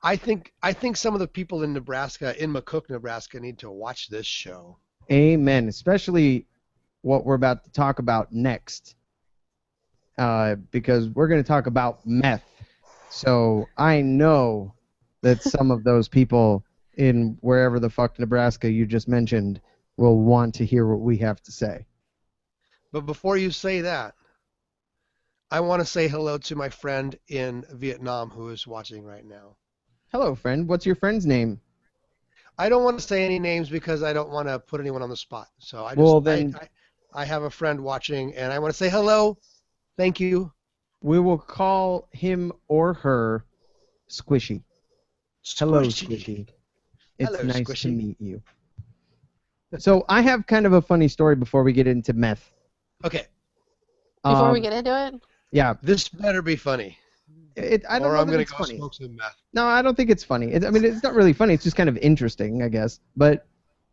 I think some of the people in Nebraska, in McCook, Nebraska, need to watch this show.
Amen. Especially what we're about to talk about next, because we're going to talk about meth. So I know that some of those people in wherever the fuck Nebraska you just mentioned will want to hear what we have to say.
But before you say that, I want to say hello to my friend in Vietnam who is watching right now.
Hello, friend. What's your friend's name?
I don't want to say any names because I don't want to put anyone on the spot. So I have a friend watching, and I want to say hello. Thank you.
We will call him or her Squishy. Hello, Squishy. It's
Hello,
nice
Squishy.
to meet you. So I have kind of a funny story before we get into meth.
Okay.
Before we get into it?
Yeah.
This better be funny.
I don't
or
know
I'm
that
going
it's
to go
funny.
smoke some meth.
No, I don't think it's funny. I mean, it's not really funny. It's just kind of interesting, I guess. But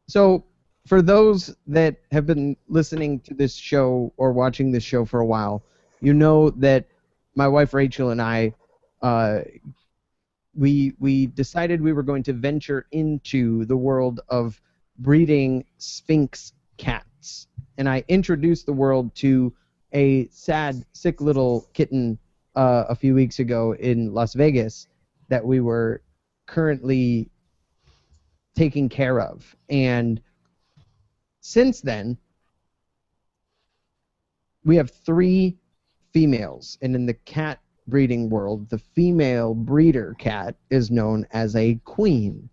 so for those that have been listening to this show or watching this show for a while, you know that my wife Rachel and I, we decided we were going to venture into the world of breeding Sphinx cats. And I introduced the world to a sad, sick little kitten a few weeks ago in Las Vegas. that we were currently taking care of. And since then, we have 3 females. And in the cat breeding world, the female breeder cat is known as a queen.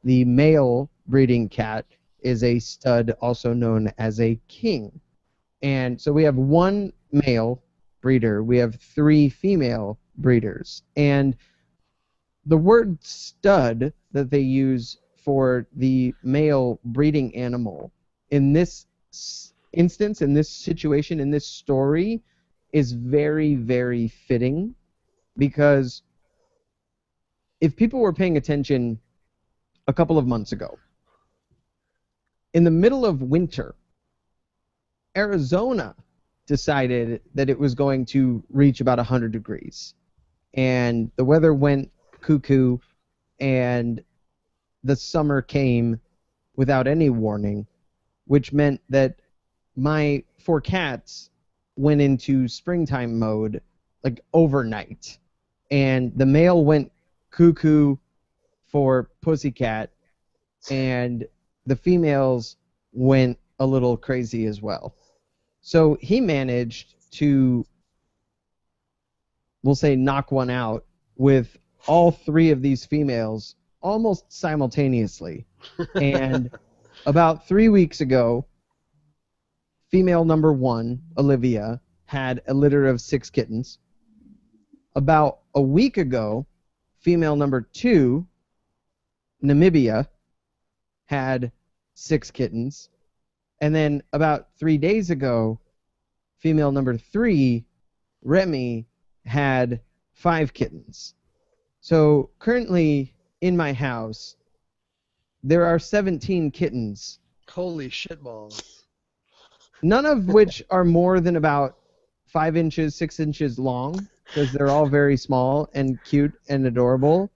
The male breeding cat is a stud, also known as a king. And so we have 1 male breeder. We have 3 female breeders. And the word stud that they use for the male breeding animal in this instance, in this situation, in this story, is very, very fitting, because if people were paying attention a couple of months ago, in the middle of winter, Arizona decided that it was going to reach about 100 degrees. And the weather went cuckoo, and the summer came without any warning, which meant that my 4 cats went into springtime mode like overnight. And the male went cuckoo for pussycat, and the females went a little crazy as well. So he managed to, we'll say, knock one out with all 3 of these females almost simultaneously. And about 3 weeks ago, female number 1, Olivia, had a litter of 6 kittens. About a week ago, female number 2, Namibia, had 6 kittens. And then about 3 days ago, female number 3, Remy, had 5 kittens. So currently in my house, there are 17 kittens.
Holy shitballs.
None of which are more than about 5 inches, 6 inches long, because they're all very small and cute and adorable.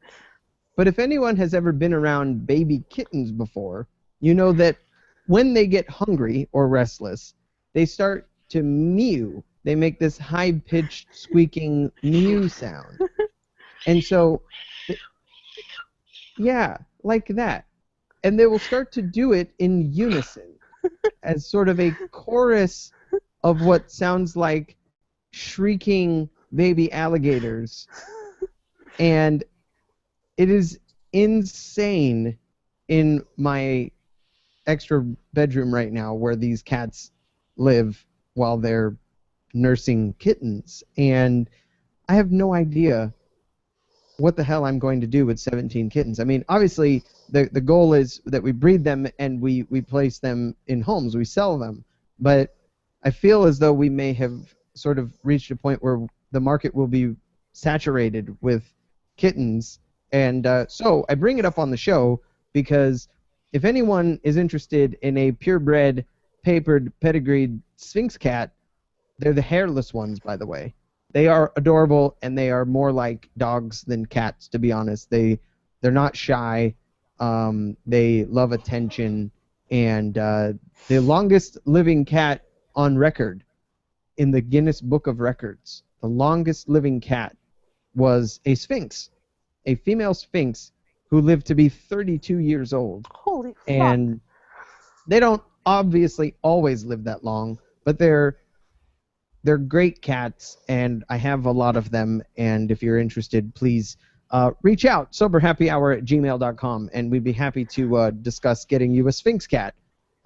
But if anyone has ever been around baby kittens before, you know that when they get hungry or restless, they start to mew. They make this high-pitched, squeaking mew sound. And so, yeah, like that. And they will start to do it in unison as sort of a chorus of what sounds like shrieking baby alligators. And it is insane in my extra bedroom right now where these cats live while they're nursing kittens. And I have no idea what the hell I'm going to do with 17 kittens. I mean, obviously, the goal is that we breed them and we place them in homes. We sell them. But I feel as though we may have sort of reached a point where the market will be saturated with kittens. And so I bring it up on the show because if anyone is interested in a purebred, papered, pedigreed Sphinx cat, they're the hairless ones, by the way. They are adorable, and they are more like dogs than cats, to be honest. They're not shy. They love attention. And the longest living cat on record in the Guinness Book of Records, the longest living cat was a Sphinx, a female Sphinx who lived to be 32 years old.
Holy fuck.
And they don't obviously always live that long, but they're great cats, and I have a lot of them, and if you're interested, please reach out, soberhappyhour@gmail.com, and we'd be happy to discuss getting you a Sphinx cat.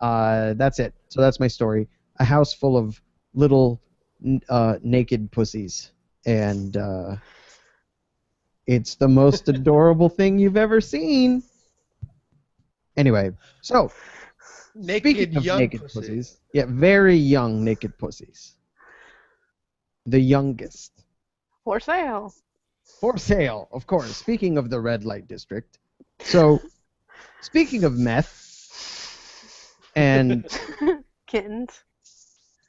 That's it. So that's my story. A house full of little naked pussies, and it's the most adorable thing you've ever seen. Anyway, so speaking of
young
naked pussies, yeah, very young naked pussies. The youngest.
For sale.
For sale, of course. Speaking of the red light district. So, speaking of meth and
Kittens.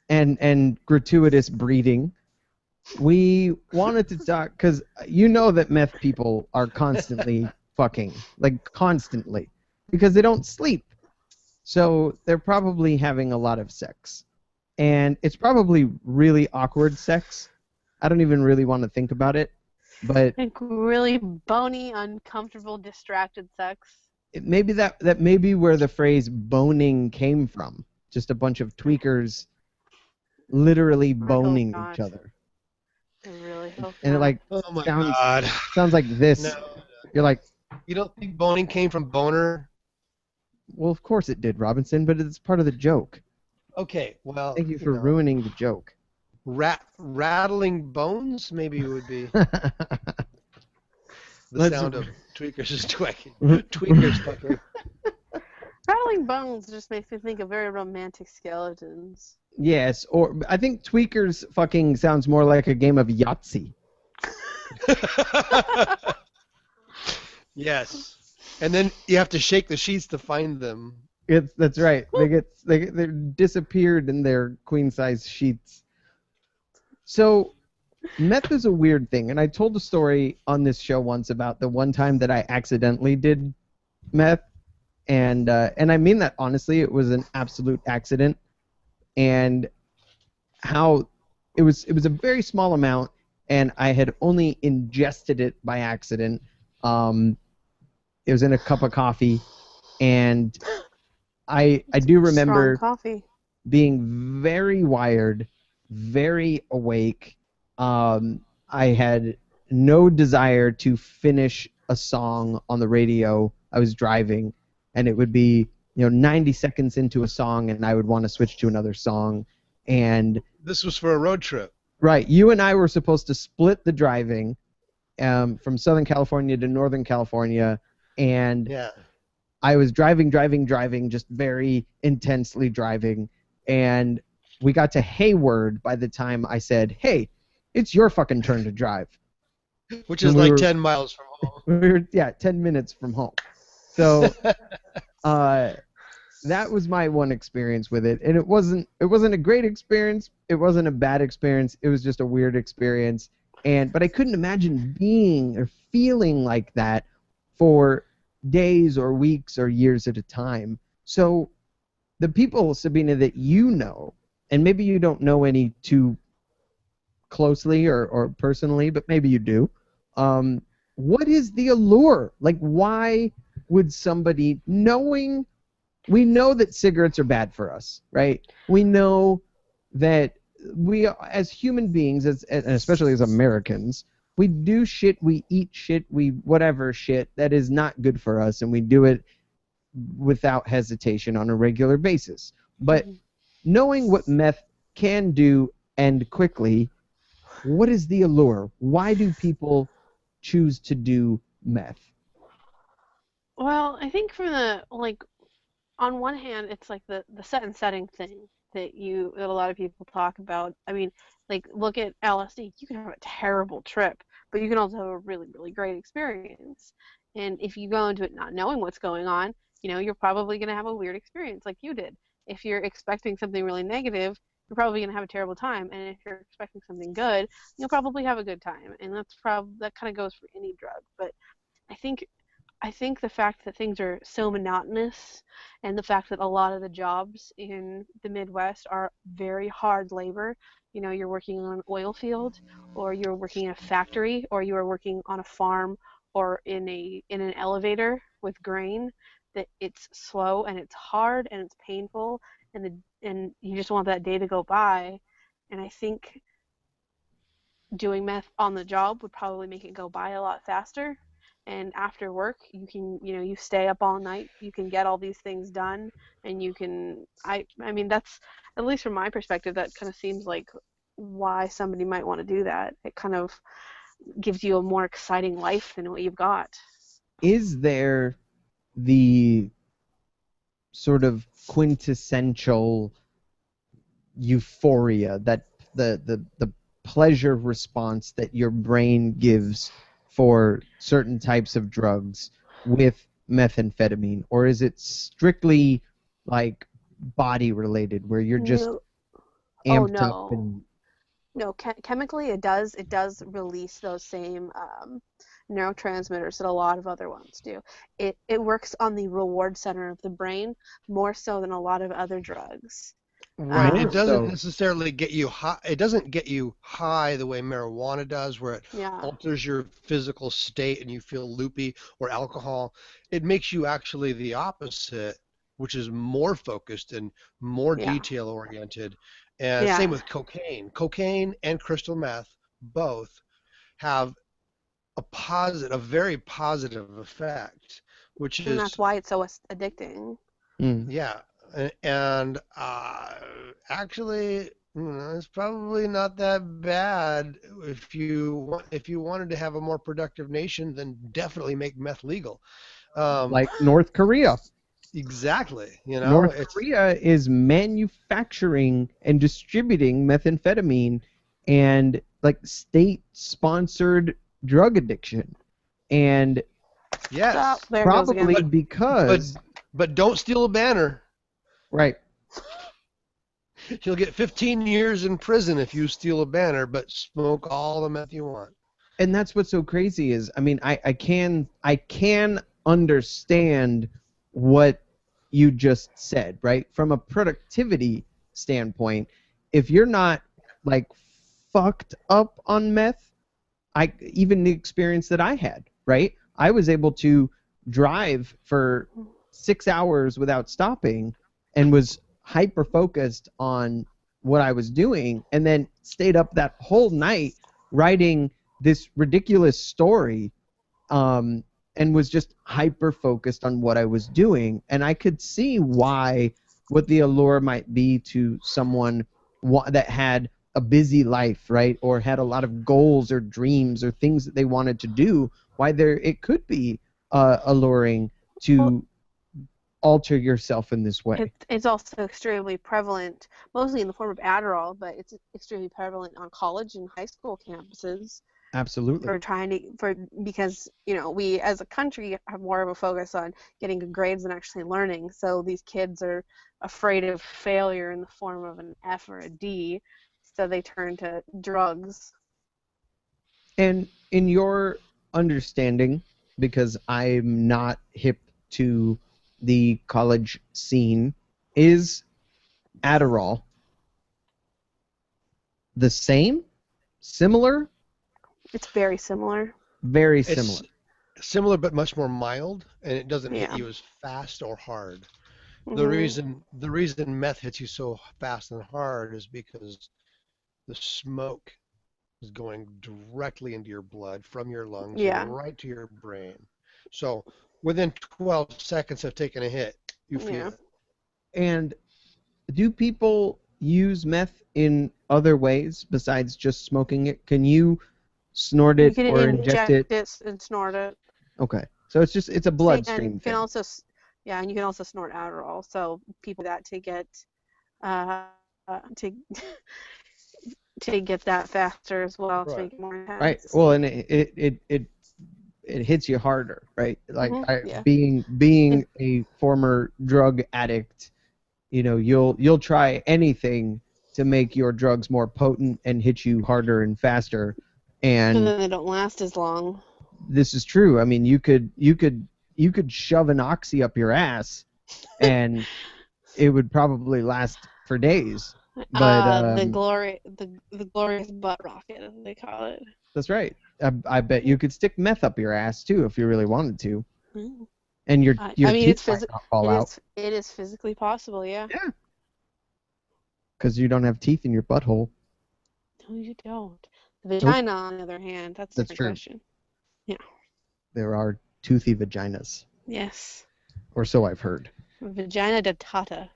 and gratuitous breeding, we wanted to talk because you know that meth people are constantly fucking, like constantly, because they don't sleep. So they're probably having a lot of sex. And it's probably really awkward sex. I don't even really want to think about it. But
Like really bony, uncomfortable, distracted sex.
maybe that may be where the phrase boning came from. Just a bunch of tweakers literally
I hope
boning each
not.
other.
I really hope
And it
not.
like
Oh my
sounds
God.
like this.
No.
You're like,
You don't think boning came from boner?
well, of course it did, Robinson, but it's part of the joke.
Okay, well,
Thank you for ruining the joke.
rattling bones maybe would be the
Let's
sound of tweakers is twacking. Tweakers fucking.
Rattling bones just makes me think of very romantic skeletons.
yes, or I think tweakers fucking sounds more like a game of Yahtzee.
Yes. And then you have to shake the sheets to find them.
That's right. They disappeared in their queen size sheets. So meth is a weird thing, and I told a story on this show once about the one time that I accidentally did meth, and I mean that honestly. It was an absolute accident, and how it was a very small amount, and I had only ingested it by accident. It was in a cup of coffee, and I do remember
Strong coffee.
being very wired, very awake. I had no desire to finish a song on the radio. I was driving, and it would be 90 seconds into a song, and I would want to switch to another song. And
This was for a road trip.
right, you and I were supposed to split the driving from Southern California to Northern California, and
Yeah.
I was driving, just very intensely driving, and we got to Hayward by the time I said, "Hey, it's your fucking turn to drive."
Which
And
is
we
like
were-
10 miles from home.
We were 10 minutes from home. So that was my one experience with it, and it wasn't a great experience. It wasn't a bad experience. It was just a weird experience, but I couldn't imagine being or feeling like that for days or weeks or years at a time. So the people, Sabina, that you know, and maybe you don't know any too closely or personally, but maybe you do, what is the allure? Like, why would somebody, we know that cigarettes are bad for us, right? We know that we, as human beings, and especially as Americans, we do shit, we eat shit, we whatever shit that is not good for us, and we do it without hesitation on a regular basis. But knowing what meth can do and quickly, what is the allure? Why do people choose to do meth?
Well, I think from the on one hand, it's like the set and setting thing that a lot of people talk about. I mean, like look at LSD. You can have a terrible trip, but you can also have a really, really great experience. And if you go into it not knowing what's going on, you're probably going to have a weird experience like you did. If you're expecting something really negative, you're probably going to have a terrible time. And if you're expecting something good, you'll probably have a good time. And that kind of goes for any drug. But I think the fact that things are so monotonous and the fact that a lot of the jobs in the Midwest are very hard labor, you're working on an oil field, or you're working in a factory, or you are working on a farm, or in an elevator with grain, that it's slow and it's hard and it's painful, and you just want that day to go by. And I think doing meth on the job would probably make it go by a lot faster. And after work, you can, you stay up all night, you can get all these things done, and you can, I mean, that's, at least from my perspective, that kind of seems like why somebody might want to do that. It kind of gives you a more exciting life than what you've got.
Is there the sort of quintessential euphoria, that the pleasure response that your brain gives for certain types of drugs with methamphetamine, or is it strictly like body related where you're just amped up and
No, chemically it does release those same neurotransmitters that a lot of other ones do. It works on the reward center of the brain more so than a lot of other drugs.
Right. It
more
doesn't
so.
necessarily get you high. It doesn't get you high the way marijuana does, where it
Yeah.
alters your physical state and you feel loopy, or alcohol. It makes you actually the opposite, which is more focused and more
Yeah.
detail oriented. And same
Yeah.
with cocaine. Cocaine and crystal meth both have a very positive effect, which
And that's
is
why it's so addicting.
Mm.
yeah, and actually, it's probably not that bad if you wanted to have a more productive nation, then definitely make meth legal. Um,
Like North Korea.
exactly,
North
it's
Korea is manufacturing and distributing methamphetamine and like state-sponsored drug addiction. And
Stop.
yes,
There it goes again.
probably
but but
because,
but don't steal a banner.
right,
You'll get 15 years in prison if you steal a banner, but smoke all the meth you want.
and that's what's so crazy is, I mean, I can understand what you just said, right? From a productivity standpoint, if you're not like fucked up on meth, even the experience that I had, right? I was able to drive for 6 hours without stopping and was hyper focused on what I was doing, and then stayed up that whole night writing this ridiculous story, um, and was just hyper focused on what I was doing. And I could see why, what the allure might be to someone that had a busy life, right, or had a lot of goals or dreams or things that they wanted to do, why there it could be alluring
Well,
to alter yourself in this way.
it's also extremely prevalent, mostly in the form of Adderall, but it's extremely prevalent on college and high school campuses
Absolutely.
because we as a country have more of a focus on getting good grades than actually learning. So these kids are afraid of failure in the form of an F or a D, so they turn to drugs.
And in your understanding, because I'm not hip to the college scene, is Adderall the same? Similar?
It's very similar.
Very similar.
It's similar but much more mild, and it doesn't hit
Yeah.
you as fast or hard. The
Hmm.
reason meth hits you so fast and hard is because the smoke is going directly into your blood from your lungs
Yeah.
right to your brain. So within 12 seconds of taking a hit, you feel
Yeah.
it.
And do people use meth in other ways besides just smoking it? Can you snort
You
it
can
or ingest
inject
it?
it and snort it.
Okay. So it's a
And
bloodstream
you can
thing.
also, yeah, and you can also snort Adderall. So people do that to get uh, to to get that faster as well, to
Right.
make it more
Right.
intense.
Well, and it hits you harder, right? Like
Yeah.
being a former drug addict, you'll try anything to make your drugs more potent and hit you harder and faster.
But
And
then they don't last as long.
this is true. I mean, you could shove an oxy up your ass and it would probably last for days. But
The glorious butt rocket, as they call it.
that's right. I bet you could stick meth up your ass too if you really wanted to,
Mm.
and your
I mean,
teeth might not fall out
it is physically possible, yeah.
because you don't have teeth in your butthole.
No, you don't. The
Nope,
vagina, on the other hand, that's a
that's
different
true.
question. Yeah.
There are toothy vaginas,
Yes.
or so I've heard.
Vagina dentata.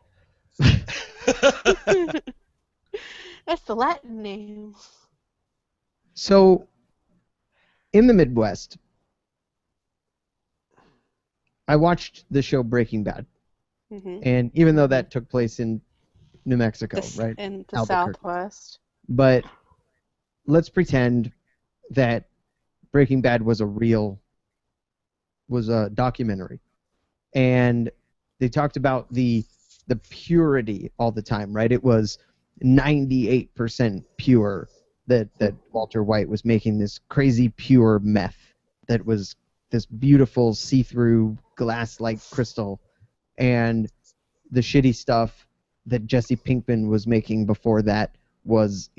That's the Latin name.
So, in the Midwest, I watched the show Breaking Bad,
Hmm.
and even though that took place in New Mexico, right,
In the
Albuquerque,
Southwest.
but let's pretend that Breaking Bad was a documentary, and they talked about the purity all the time, right? It was 98% pure that Walter White was making this crazy pure meth that was this beautiful see-through glass-like crystal, and the shitty stuff that Jesse Pinkman was making before that was,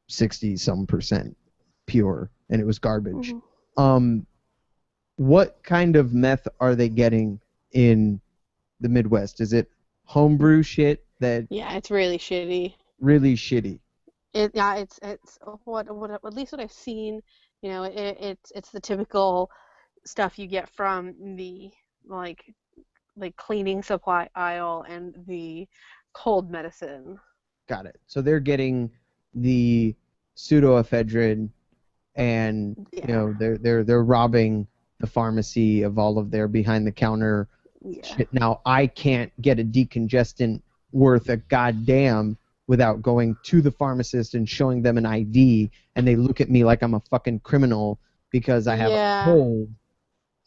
60-some% pure, and it was garbage.
Mhm.
What kind of meth are they getting in the Midwest? Is it homebrew shit that
Yeah, it's really shitty.
really shitty?
It's what at least what I've seen. It's the typical stuff you get from the like cleaning supply aisle and the cold medicine.
Got it. So they're getting the pseudoephedrine, and
Yeah.
they're robbing the pharmacy of all of their behind the counter
Yeah.
shit. Now I can't get a decongestant worth a goddamn without going to the pharmacist and showing them an ID, and they look at me like I'm a fucking criminal because I have a
Yeah.
cold.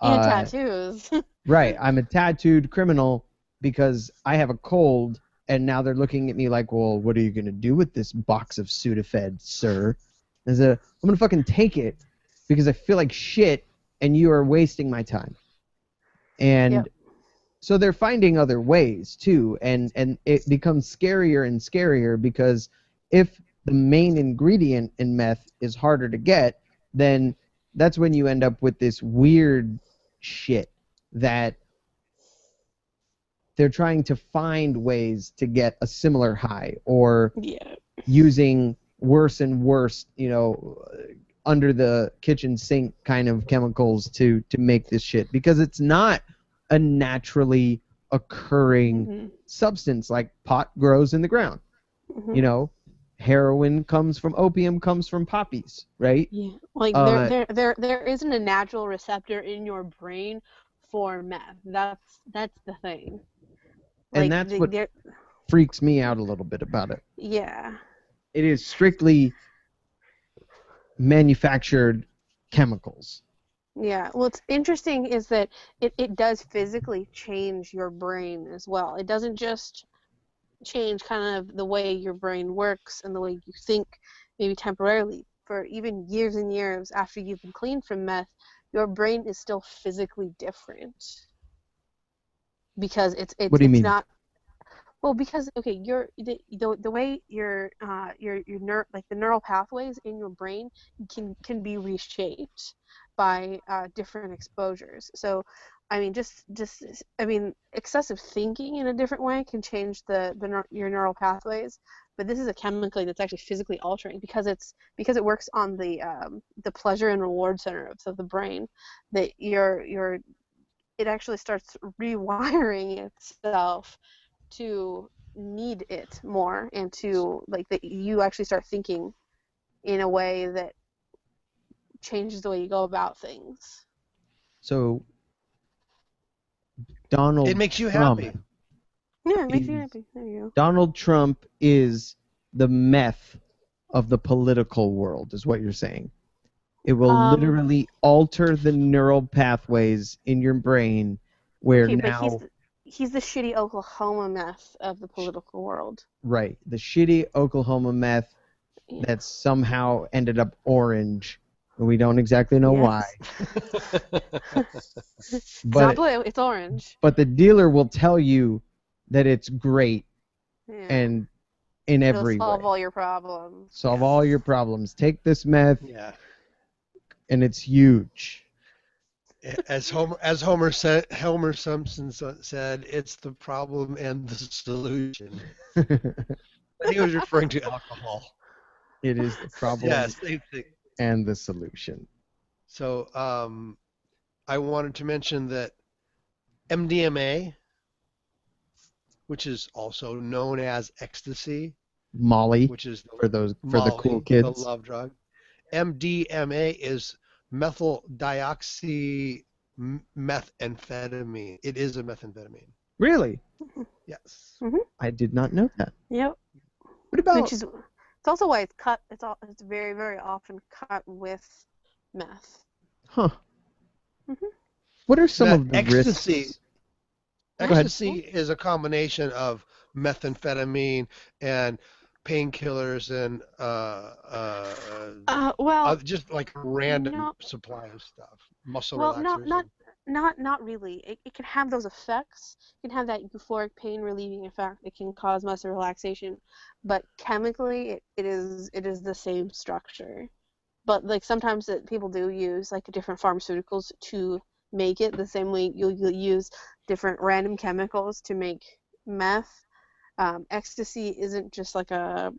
And tattoos.
Right, I'm a tattooed criminal because I have a cold, and now they're looking at me like, well, what are you going to do with this box of Sudafed, sir? And I said, I'm going to fucking take it because I feel like shit, and you are wasting my time. And
Yep.
so they're finding other ways, too, and it becomes scarier and scarier because if the main ingredient in meth is harder to get, then that's when you end up with this weird shit that they're trying to find ways to get a similar high, or
Yeah.
using worse and worse, under the kitchen sink kind of chemicals to make this shit, because it's not a naturally occurring
Mhm.
substance. Like pot grows in the ground.
Mhm.
Heroin comes from opium, comes from poppies, right?
Yeah. Like
Uh,
there isn't a natural receptor in your brain for meth. That's the thing.
and
Like
that's what
there.
freaks me out a little bit about it.
Yeah.
It is strictly manufactured chemicals.
Yeah. What's interesting is that it does physically change your brain as well. It doesn't just change kind of the way your brain works and the way you think, maybe temporarily. For even years and years after you've been clean from meth, your brain is still physically different because it's
What
it's
do you
it's
mean?
not. Well, because okay, the way like the neural pathways in your brain can be reshaped by different exposures. So, I mean, excessive thinking in a different way can change your neural pathways. But this is a chemically that's actually physically altering because it works on the pleasure and reward center of the brain, that it actually starts rewiring itself to need it more, and to like that you actually start thinking in a way that changes the way you go about things.
So
It
Donald
makes you
Trump
happy.
Yeah, it makes you
is
happy. There you
Donald Trump is the meth of the political world, is what you're saying. It
go.
will literally alter the neural pathways in your brain where
Okay, but
now,
he's the shitty Oklahoma meth of the political world.
right, the shitty Oklahoma meth
Yeah.
that somehow ended up orange, and we don't exactly know why.
Yes. It's not
But
blue, it's orange.
but the dealer will tell you that it's great
Yeah.
and in
It'll
every way.
solve all your problems.
Solve
Yeah.
all your problems. Take this meth,
Yeah.
and it's huge.
Homer Simpson said, "It's the problem and the solution." And he was referring to alcohol.
It is the problem
Yeah, same thing.
and the solution.
So I wanted to mention that MDMA, which is also known as ecstasy,
Molly,
which is
for the cool
Molly, the
kids.
love drug. MDMA is methyl dioxy methamphetamine. It is a methamphetamine.
Really?
Yes.
I did not know that.
Yep.
What
Which
about
is it's also why it's cut. It's very very often cut with meth.
huh?
Mhm.
What are some of the
Ecstasy.
risks? Go ahead.
Ecstasy is a combination of methamphetamine and painkillers and
Well,
just like a random
no,
supply of stuff, muscle
well, not
relaxers.
Not really. It can have those effects. It can have that euphoric pain relieving effect. It can cause muscle relaxation, but chemically it is the same structure. But like sometimes people do use like different pharmaceuticals to make it the same way you'll use different random chemicals to make meth. Ecstasy isn't just like a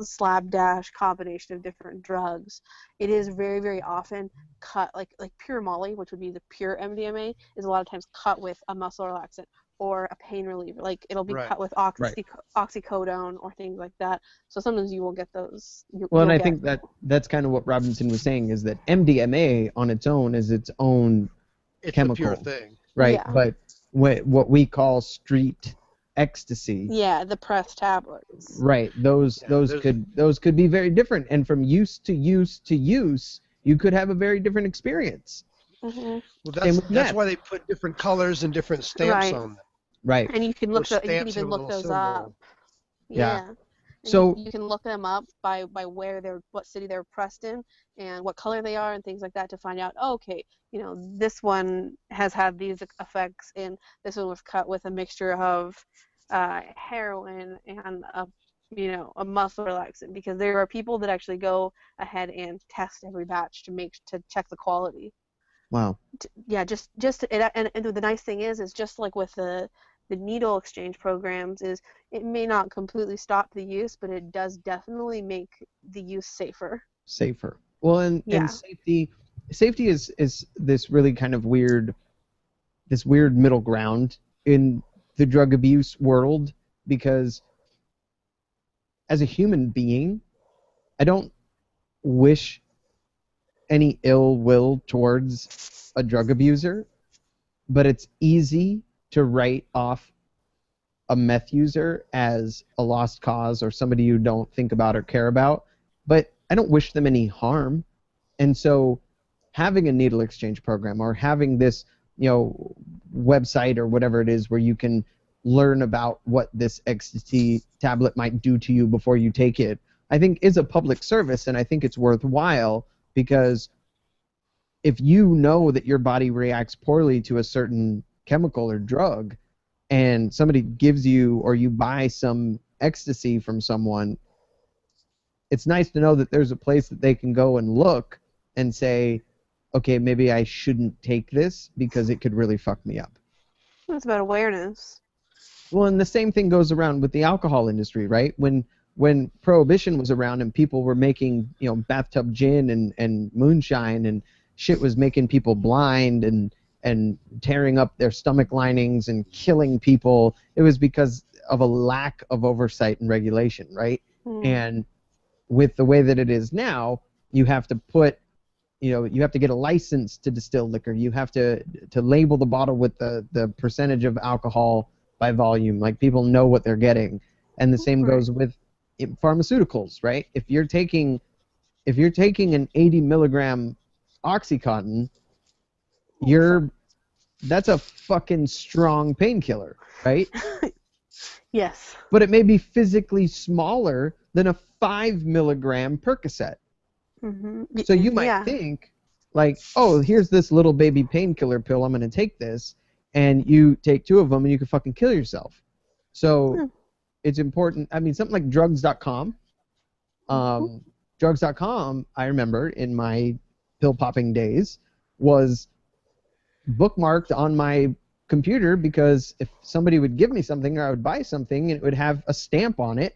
slapdash combination of different drugs. It is very, very often cut like pure Molly, which would be the pure MDMA, is a lot of times cut with a muscle relaxant or a pain reliever. Like it'll be
Right.
cut with
Right.
oxycodone or things like that. So sometimes you will get those.
Well, and
You'll
I
get
think that's kind of what Robinson was saying, is that MDMA on its own is its own
It's a pure
chemical,
thing.
right?
Yeah.
But what we call street ecstasy,
the pressed tablets.
right? Those
Yeah,
those
there's-
could be very different, and from use to use to use, you could have a very different experience.
Hmm.
Well,
Same
that's
with
that's
meth.
why they put different colors and different stamps
Right.
on them.
Right.
And you can
Those
you can
stamps
even
have a
look
little
those
symbol.
up.
Yeah.
Yeah. And
So
you can look them up by where what city they're pressed in and what color they are and things like that to find out, oh, okay, this one has had these effects and this one was cut with a mixture of heroin and a muscle relaxant, because there are people that actually go ahead and test every batch to check the quality.
wow.
Yeah, and the nice thing is just like with the needle exchange programs, is it may not completely stop the use, but it does definitely make the use safer.
Safer. Well, and
Yeah.
safety is this really kind of this weird middle ground in the drug abuse world, because as a human being, I don't wish any ill will towards a drug abuser, but it's easy to write off a meth user as a lost cause or somebody you don't think about or care about, but I don't wish them any harm. And so having a needle exchange program or having this, website or whatever it is where you can learn about what this ecstasy tablet might do to you before you take it, I think is a public service, and I think it's worthwhile, because if you know that your body reacts poorly to a certain chemical or drug, and somebody gives you or you buy some ecstasy from someone, it's nice to know that there's a place that they can go and look and say, okay, maybe I shouldn't take this because it could really fuck me up.
It's about awareness.
Well, and the same thing goes around with the alcohol industry, right? When Prohibition was around and people were making, bathtub gin and moonshine, and shit was making people blind and tearing up their stomach linings and killing people, it was because of a lack of oversight and regulation, right? And with the way that it is now, you have to get a license to distill liquor. You have to label the bottle with the percentage of alcohol by volume, like people know what they're getting. And the same goes with pharmaceuticals, right? If you're taking an 80 milligram Oxycontin, that's a fucking strong painkiller, right?
Yes.
But it may be physically smaller than a 5 milligram Percocet.
Mm-hmm.
So you might think, like, oh, here's this little baby painkiller pill, I'm going to take this, and you take 2 of them and you can fucking kill yourself. So it's important. I mean, something like drugs.com. Drugs.com, I remember in my pill popping days, was bookmarked on my computer, because if somebody would give me something or I would buy something, it would have a stamp on it,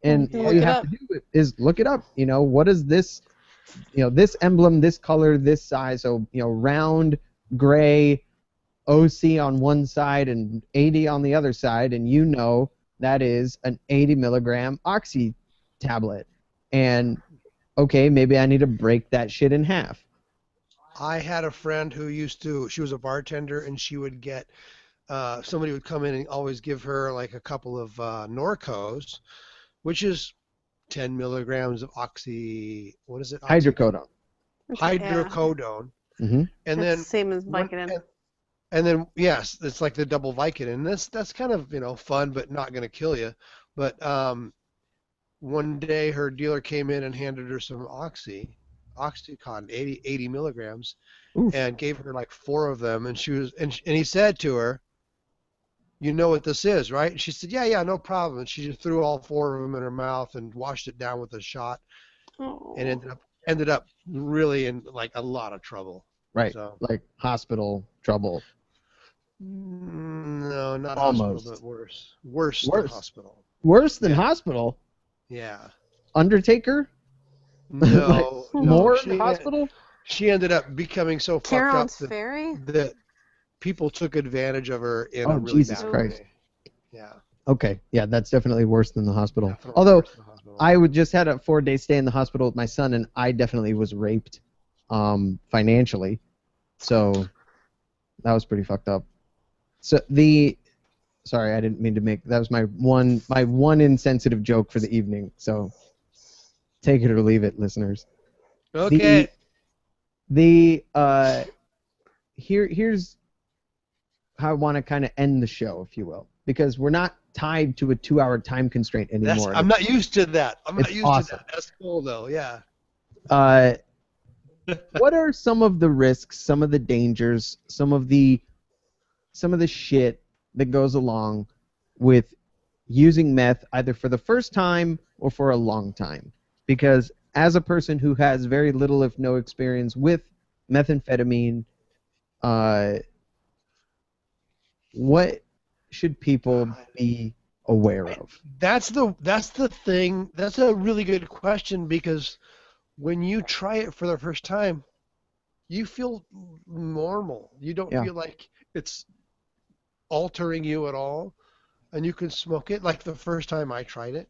and all you have to do is look it up. What is this? This emblem, this color, this size. So round, gray, OC on one side and 80 on the other side, and that is an 80 milligram oxy tablet. And okay, maybe I need to break that shit in half.
I had a friend who she was a bartender, and she would get, somebody would come in and always give her like a couple of Norcos, which is 10 milligrams of what is it?
Hydrocodone.
Hydrocodone.
Mm-hmm.
And then
same as Vicodin.
And then, yes, it's like the double Vicodin. And that's kind of, fun, but not going to kill you. But one day her dealer came in and handed her some Oxy, Oxycontin, 80 milligrams,
Oof.
and gave her like 4 of them. And and he said to her, "You know what this is, right?" And she said, "Yeah, yeah, no problem." And she just threw all 4 of them in her mouth and washed it down with a shot, and
Oh.
ended up really in like a lot of trouble.
Right.
So
Like hospital trouble.
no, not hospital, but
Almost.
worse than
Worse.
hospital.
Worse than
Yeah,
hospital.
yeah.
Undertaker? Like
No, no.
more hospital?
She ended up becoming so fucked up
Terron's
that
Ferry?
people took advantage of her in a
Oh,
really
Jesus
bad
Oof.
Christ.
way. Yeah,
Okay. Yeah, that's definitely worse than the hospital.
definitely
Although
worse than hospital.
I would just had a 4-day stay in the hospital with my son, and I definitely was raped financially. So that was pretty fucked up. So sorry, I didn't mean to make that was my one insensitive joke for the evening. So take it or leave it, listeners.
Okay.
The here's how I want to kind of end the show, if you will, because we're not tied to a 2-hour time constraint anymore.
I'm not used to that. I'm not
It's
used
awesome.
to that. That's cool though. Yeah.
Uh, what are some of the risks, some of the dangers, some of the shit that goes along with using meth either for the first time or for a long time? Because as a person who has very little, if no, experience with methamphetamine, uh, what should people be aware of?
That's the thing. That's a really good question because when you try it for the first time, you feel normal. You don't
Yeah,
feel like it's altering you at all, and you can smoke it. Like the first time I tried it,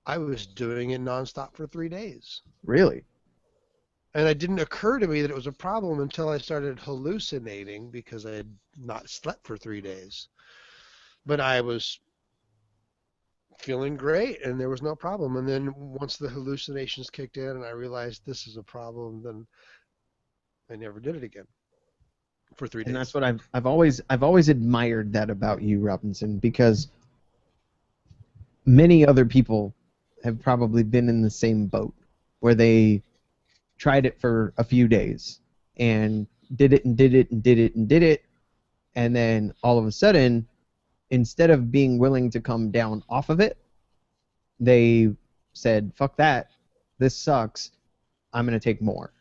I was doing it nonstop for 3 days.
really.
And it didn't occur to me that it was a problem until I started hallucinating because I had not slept for 3 days. But I was feeling great and there was no problem. And then once the hallucinations kicked in and I realized this is a problem, then I never did it again for three
And that's
days.
what I've always admired that about you, Robinson, because many other people have probably been in the same boat where they tried it for a few days and did it and did it and did it and did it, and then all of a sudden, instead of being willing to come down off of it, they said, fuck that, this sucks, I'm going to take more,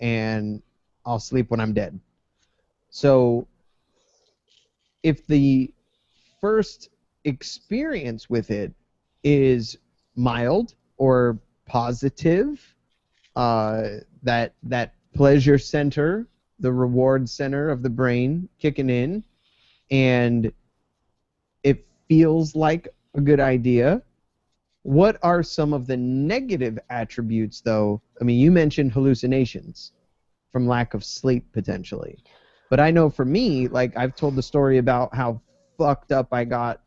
and I'll sleep when I'm dead. So if the first experience with it is mild or positive, that pleasure center, the reward center of the brain kicking in, and it feels like a good idea. What are some of the negative attributes, though? I mean, you mentioned hallucinations from lack of sleep potentially. But I know for me, like I've told the story about how fucked up I got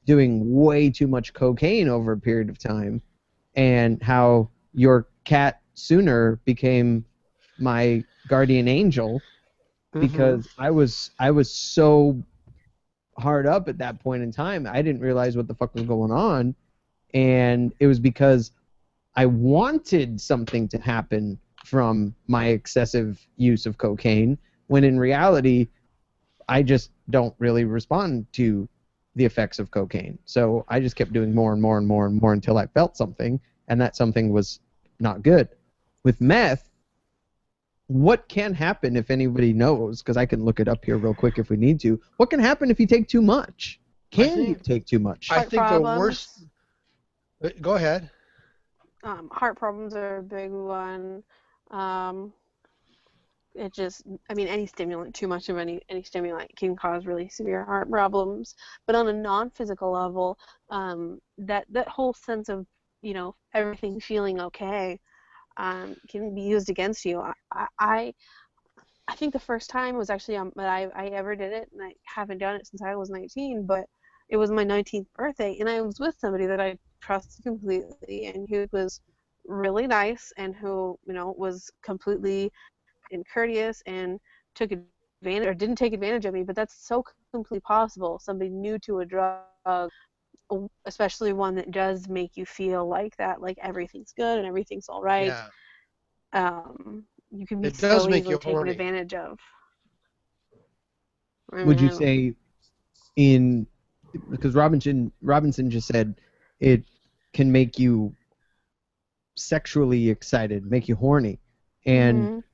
doing way too much cocaine over a period of time, and how your cat Sooner became my guardian angel
Mm-hmm.
because I was so hard up at that point in time. I didn't realize what the fuck was going on, and it was because I wanted something to happen from my excessive use of cocaine, when in reality, I just don't really respond to the effects of cocaine. So I just kept doing more and more and more and more until I felt something, and that something was not good. With meth, what can happen if anybody knows? Because I can look it up here real quick if we need to. What can happen if you take too much?
I
Can you
think
take too much?
I
Heart
think the worst.
problems.
Go ahead.
Heart problems are a big one. Um, it just, I mean, any stimulant, too much of any stimulant can cause really severe heart problems. But on a non-physical level, that whole sense of, everything feeling okay, can be used against you. I think the first time was actually that I ever did it, and I haven't done it since I was 19, but it was my 19th birthday, and I was with somebody that I trusted completely and who was really nice and who, was completely and courteous and took advantage or didn't take advantage of me, but that's so completely possible. Somebody new to a drug, especially one that does make you feel like that, like everything's good and everything's all right.
Yeah.
you can be
It does
so
make
easily
you
taken
horny.
advantage of. I mean,
Would you
I don't-
say because Robinson just said it can make you sexually excited, make you horny, and
Mhm.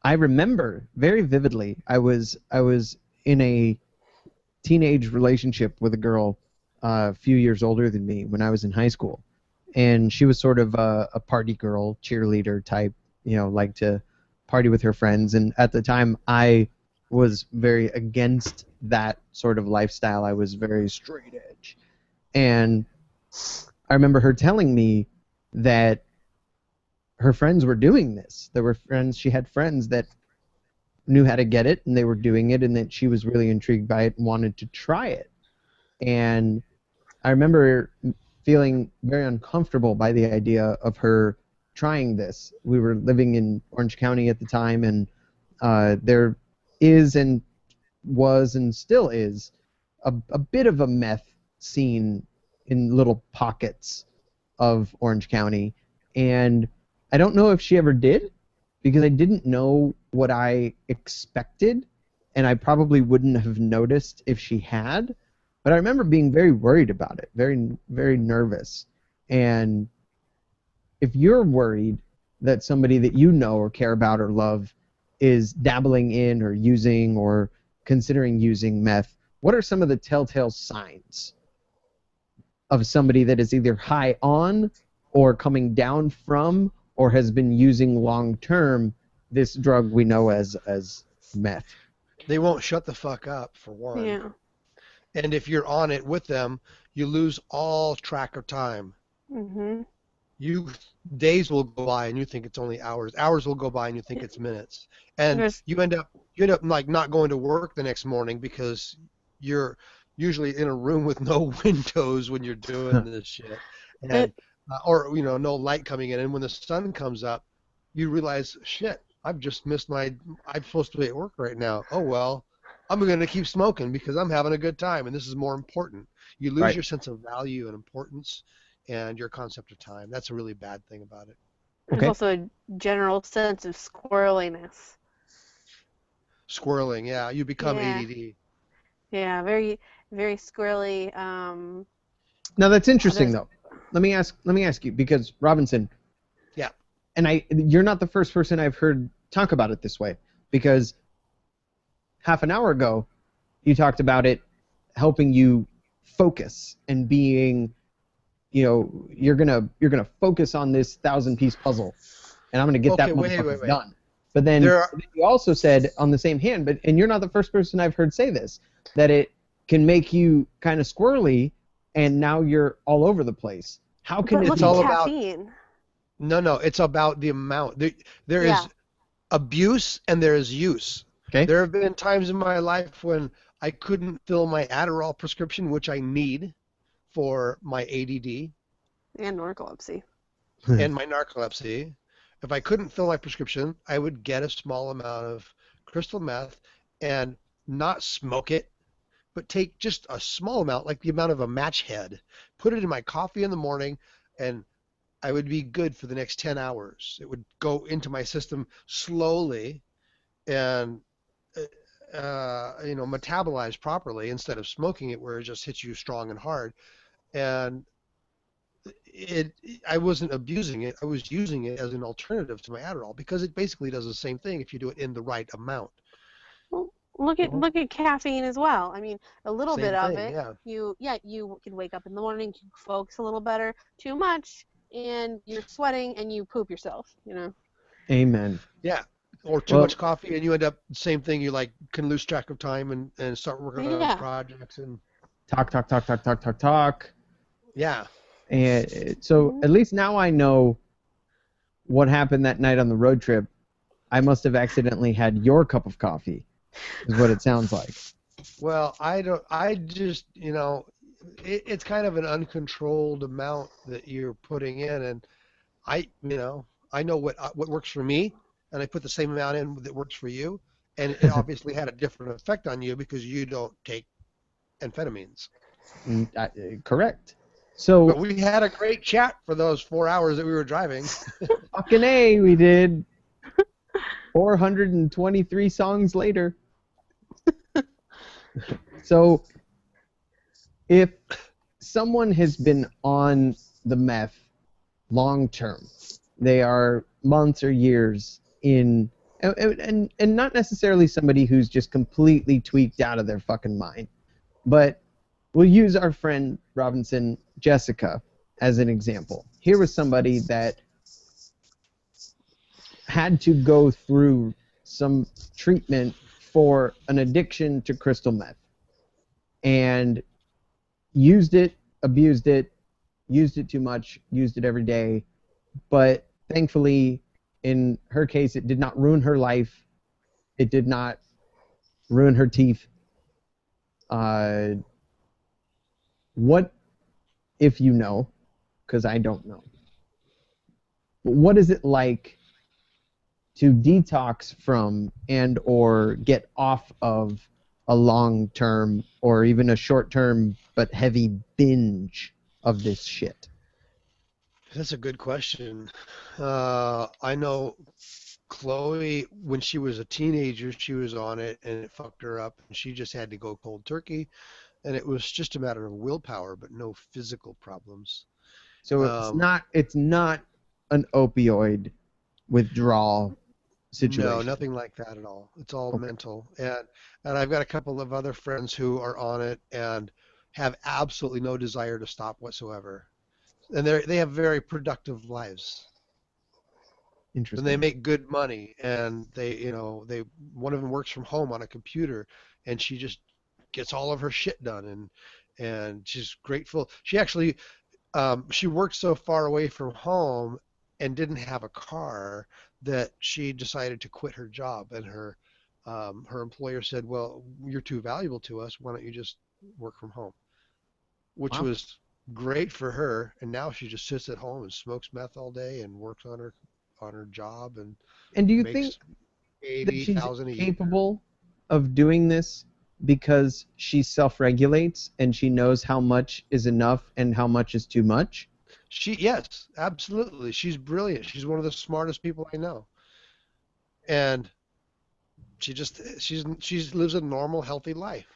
I remember very vividly. I was in a teenage relationship with a girl a few years older than me when I was in high school, and she was sort of a party girl, cheerleader type, like to party with her friends. And at the time, I was very against that sort of lifestyle. I was very straight edge, and I remember her telling me that her friends were doing this. There were friends, she had friends that knew how to get it and they were doing it, and that she was really intrigued by it and wanted to try it. And I remember feeling very uncomfortable by the idea of her trying this. We were living in Orange County at the time, and there is and was and still is a bit of a meth scene in little pockets of Orange County. And I don't know if she ever did, because I didn't know what I expected, and I probably wouldn't have noticed if she had. But I remember being very worried about it, very, very nervous. And if you're worried that somebody that you know or care about or love is dabbling in or using or considering using meth, what are some of the telltale signs of somebody that is either high on or coming down from or has been using long term this drug we know as meth?
They won't shut the fuck up, for one.
Yeah.
And if you're on it with them, you lose all track of time.
Mhm.
You Days will go by and you think it's only hours. Hours will go by and you think it's minutes. And
There's
you end up like not going to work the next morning because you're usually in a room with no windows when you're doing this shit. And
it.
or no light coming in, and when the sun comes up, you realize, shit, I've just missed I'm supposed to be at work right now. Oh well, I'm going to keep smoking because I'm having a good time and this is more important. You lose
Right.
your sense of value and importance and your concept of time. That's a really bad thing about it.
There's
Okay.
also a general sense of squirreliness.
Squirreling, yeah, you become
Yeah.
ADD.
Yeah. Very, very squirrely.
Now that's interesting
There's.
though. Let me ask you, because Robinson,
Yeah.
and you're not the first person I've heard talk about it this way, because half an hour ago you talked about it helping you focus and being, you're gonna focus on this 1,000-piece puzzle, and I'm gonna get
Okay,
that
wait,
motherfucker
wait, wait.
done. But then
There are
you also said on the same hand, and you're not the first person I've heard say this, that it can make you kind of squirrely, and now you're all over the place. How can
But
it
look
it's
be
at
all
both?
about
caffeine.
no, it's about the amount. There
Yeah.
is abuse and there is use.
Okay.
There have been times in my life when I couldn't fill my Adderall prescription, which I need for my ADD
And narcolepsy.
and my narcolepsy. If I couldn't fill my prescription, I would get a small amount of crystal meth and not smoke it, but take just a small amount, like the amount of a match head, put it in my coffee in the morning, and I would be good for the next 10 hours. It would go into my system slowly and metabolize properly instead of smoking it where it just hits you strong and hard. And it I wasn't abusing it. I was using it as an alternative to my Adderall because it basically does the same thing if you do it in the right amount.
Well, look at caffeine as well. I mean, a little bit
Same
of
thing,
it,
yeah.
you can wake up in the morning, you focus a little better. Too much, and you're sweating and you poop yourself.
Amen.
Yeah. Or too
Well,
much coffee and you end up same thing, you like can lose track of time and start working on
Yeah.
projects and
talk, talk, talk, talk, talk, talk, talk.
yeah.
And so at least now I know what happened that night on the road trip. I must have accidentally had your cup of coffee, is what it sounds like.
Well, I just, it's kind of an uncontrolled amount that you're putting in, and I know what works for me, and I put the same amount in that works for you, and it obviously had a different effect on you because you don't take amphetamines.
Correct. So
But we had a great chat for those 4 hours that we were driving.
fucking A, we did 423 songs later. So if someone has been on the meth long term, they are months or years in, and not necessarily somebody who's just completely tweaked out of their fucking mind, but we'll use our friend Robinson Jessica as an example. Here was somebody that had to go through some treatment for an addiction to crystal meth and used it, abused it, used it too much, used it every day. But thankfully, in her case, it did not ruin her life. It did not ruin her teeth. Uh, what if you know? Because I don't know. But what is it like to detox from and or get off of a long-term or even a short-term but heavy binge of this shit?
That's a good question. I know Chloe, when she was a teenager, she was on it and it fucked her up, and she just had to go cold turkey, and it was just a matter of willpower, but no physical problems.
So
Um,
it's not an opioid withdrawal
no,
situation.
nothing like that at all. It's all
Okay.
mental, and I've got a couple of other friends who are on it and have absolutely no desire to stop whatsoever, and they have very productive lives. And they
Interesting.
make good money, and they one of them works from home on a computer, and she just gets all of her shit done, and she's grateful. She actually she worked so far away from home and didn't have a car that she decided to quit her job, and her employer said, well, you're too valuable to us, why don't you just work from home, which
Wow.
was great for her. And now she just sits at home and smokes meth all day and works on her job and
And do you think
makes
that she's
80,000 a year.
capable of doing this because she self-regulates and she knows how much is enough and how much is too much?
Yes, absolutely. She's brilliant. She's one of the smartest people I know. And she lives a normal, healthy life.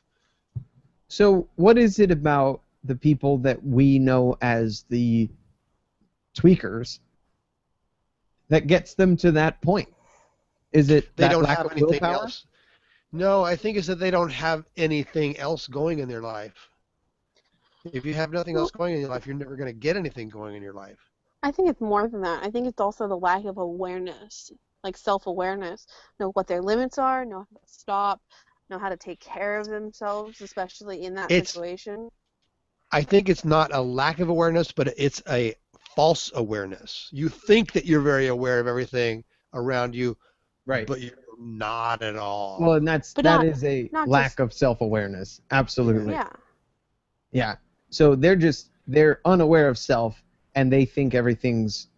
So what is it about the people that we know as the tweakers that gets them to that point? Is it
They
that
don't
lack
have
of
anything
willpower?
else. No, I think it's that they don't have anything else going in their life. If you have nothing else
Well,
going in your life, you're never going to get anything going in your life.
I think it's more than that. I think it's also the lack of awareness, like self-awareness. Know what their limits are, know how to stop, know how to take care of themselves, especially in that
It's
situation.
I think it's not a lack of awareness, but it's a false awareness. You think that you're very aware of everything around you,
Right.
but you're not at
Well,
all.
and
But
that
not
is a
not
lack
just
of self-awareness.
Yeah.
Absolutely.
yeah,
Yeah. So they're unaware of self and they think everything's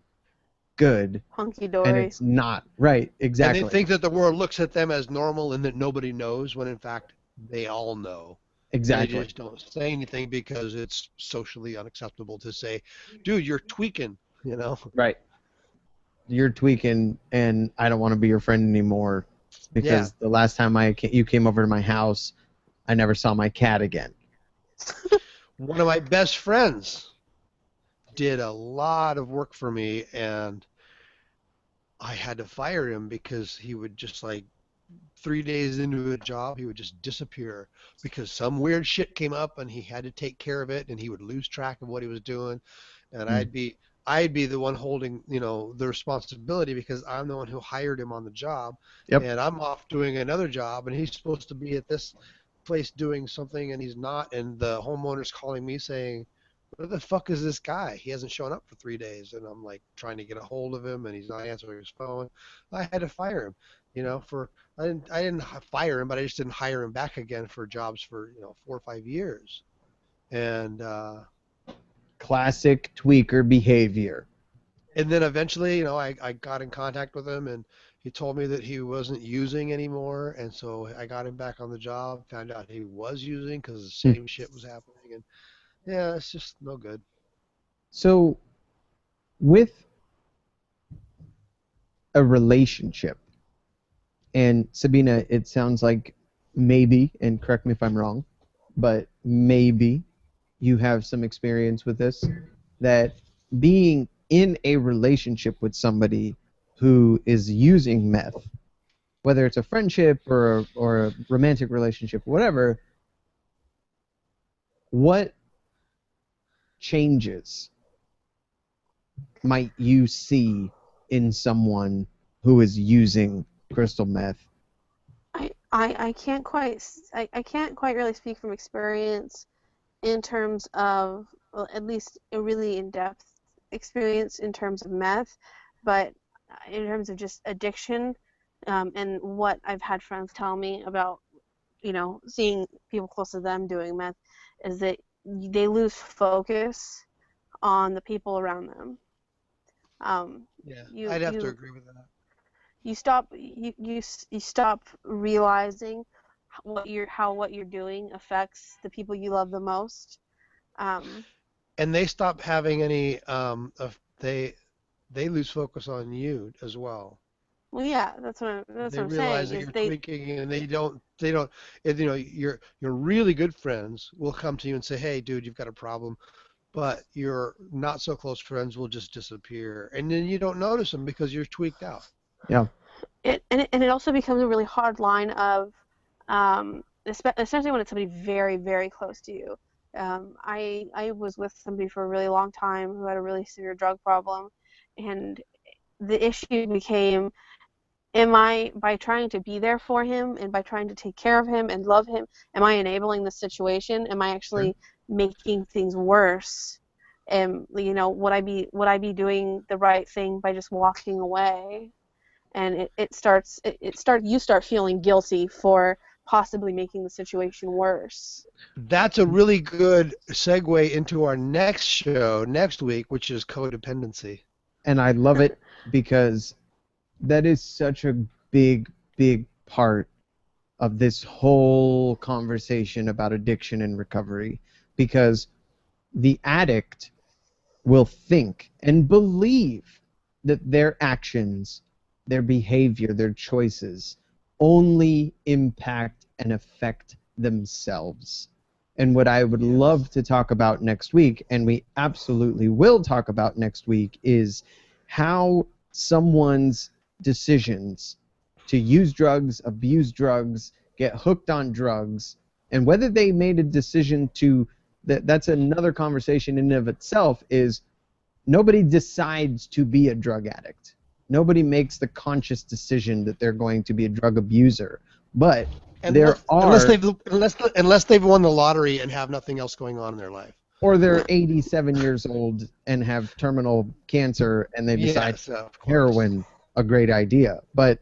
good
hunky
and
dory.
it's not. Right.
And they
Exactly.
think that the world looks at them as normal and that nobody knows, when in fact they all know. They
Exactly.
just don't say anything because it's socially unacceptable to say, dude, you're tweaking, you know?
Right. You're tweaking and I don't want to be your friend anymore
Yeah.
because the last time you came over to my house, I never saw my cat again.
One of my best friends did a lot of work for me, and I had to fire him because he would just, like, 3 days into a job, he would just disappear because some weird shit came up and he had to take care of it, and he would lose track of what he was doing, and
Hmm.
I'd be the one holding, the responsibility because I'm the one who hired him on the job,
Yep.
and I'm off doing another job, and he's supposed to be at this place doing something and he's not, and the homeowner's calling me saying, where the fuck is this guy? He hasn't shown up for 3 days, and I'm like trying to get a hold of him, and he's not answering his phone. I had to fire him, for I didn't fire him, but I just didn't hire him back again for jobs for 4 or 5 years. And
Classic tweaker behavior.
and then eventually, I got in contact with him, and he told me that he wasn't using anymore, and so I got him back on the job. Found out he was using because the
Hmm.
same shit was happening, and yeah, it's just no good.
So, with a relationship, and Sabina, it sounds like maybe, and correct me if I'm wrong, but maybe you have some experience with this, that being in a relationship with somebody who is using meth, whether it's a friendship or a romantic relationship, whatever, what changes might you see in someone who is using crystal meth?
I can't I can't quite really speak from experience in terms of, well, at least a really in-depth experience in terms of meth, but in terms of just addiction, and what I've had friends tell me about, seeing people close to them doing meth, is that they lose focus on the people around them.
Yeah,
You
I'd have to
you
agree with that.
you stop realizing how what you're doing affects the people you love the most. Um,
And they stop having any they lose focus on you as well.
well, yeah, that's
They
what I'm
realize
saying
that
is
you're
they
tweaking, and they don't, and, your really good friends will come to you and say, "Hey, dude, you've got a problem," but your not so close friends will just disappear, and then you don't notice them because you're tweaked out.
Yeah.
and it also becomes a really hard line of, especially when it's somebody very, very close to you. I was with somebody for a really long time who had a really severe drug problem, and the issue became, am I, by trying to be there for him and by trying to take care of him and love him, am I enabling the situation? Am I
Sure.
actually making things worse? And would I be doing the right thing by just walking away? And you start feeling guilty for possibly making the situation worse.
That's a really good segue into our next show next week, which is codependency.
And I love it because that is such a big, big part of this whole conversation about addiction and recovery. Because the addict will think and believe that their actions, their behavior, their choices only impact and affect themselves. And what I would love to talk about next week, and we absolutely will talk about next week, is how someone's decisions to use drugs, abuse drugs, get hooked on drugs, and whether they made a decision to that's another conversation in and of itself. Is nobody decides to be a drug addict. Nobody makes the conscious decision that they're going to be a drug abuser. But there
Unless
are,
unless they've won the lottery and have nothing else going on in their life.
or they're 87 years old and have terminal cancer and they decide
Yes, of course.
heroin a great idea. But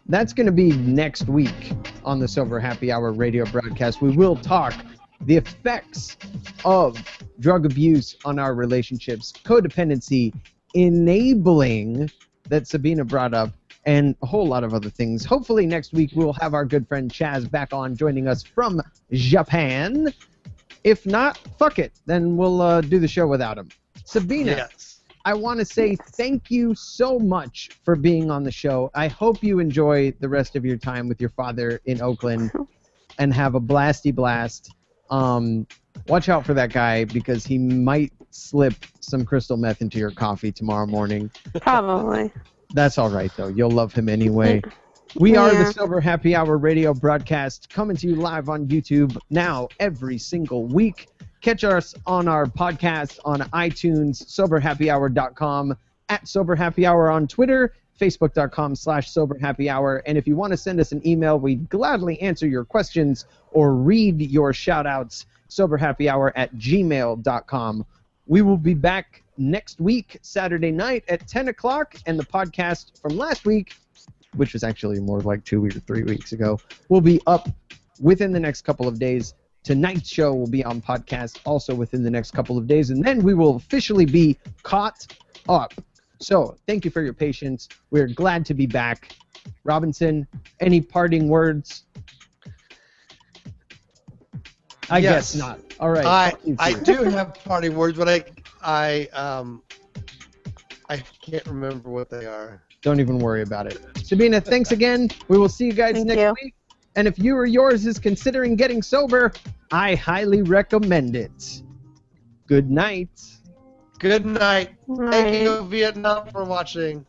that's going to be next week on the Sober Happy Hour radio broadcast. We will talk the effects of drug abuse on our relationships, codependency, enabling, that Sabina brought up, and a whole lot of other things. Hopefully next week we'll have our good friend Chaz back on, joining us from Japan. If not, fuck it. Then we'll do the show without him. Sabina,
Yes.
I want to say thank you so much for being on the show. I hope you enjoy the rest of your time with your father in Oakland and have a blasty blast. Watch out for that guy because he might slip some crystal meth into your coffee tomorrow morning.
Probably.
That's all right, though. You'll love him anyway. We are the
Yeah.
Sober Happy Hour radio broadcast, coming to you live on YouTube now every single week. Catch us on our podcast on iTunes, soberhappyhour.com, at Sober Happy Hour on Twitter, facebook.com/Sober Happy Hour. And if you want to send us an email, we'd gladly answer your questions or read your shout-outs, soberhappyhour@gmail.com. We will be back next week, Saturday night at 10 o'clock, and the podcast from last week, which was actually more like 2 or 3 weeks ago, will be up within the next couple of days. Tonight's show will be on podcast also within the next couple of days, and then we will officially be caught up. So thank you for your patience. We're glad to be back. Robinson, any parting words? I
Yes.
guess not. All right.
I do have parting words, but I can't remember what they are.
Don't even worry about it. Sabina, thanks again. We will see you guys
Thank
next
you.
week. And if you or yours is considering getting sober, I highly recommend it. Good night.
Good night.
Right.
Thank you, Vietnam, for watching.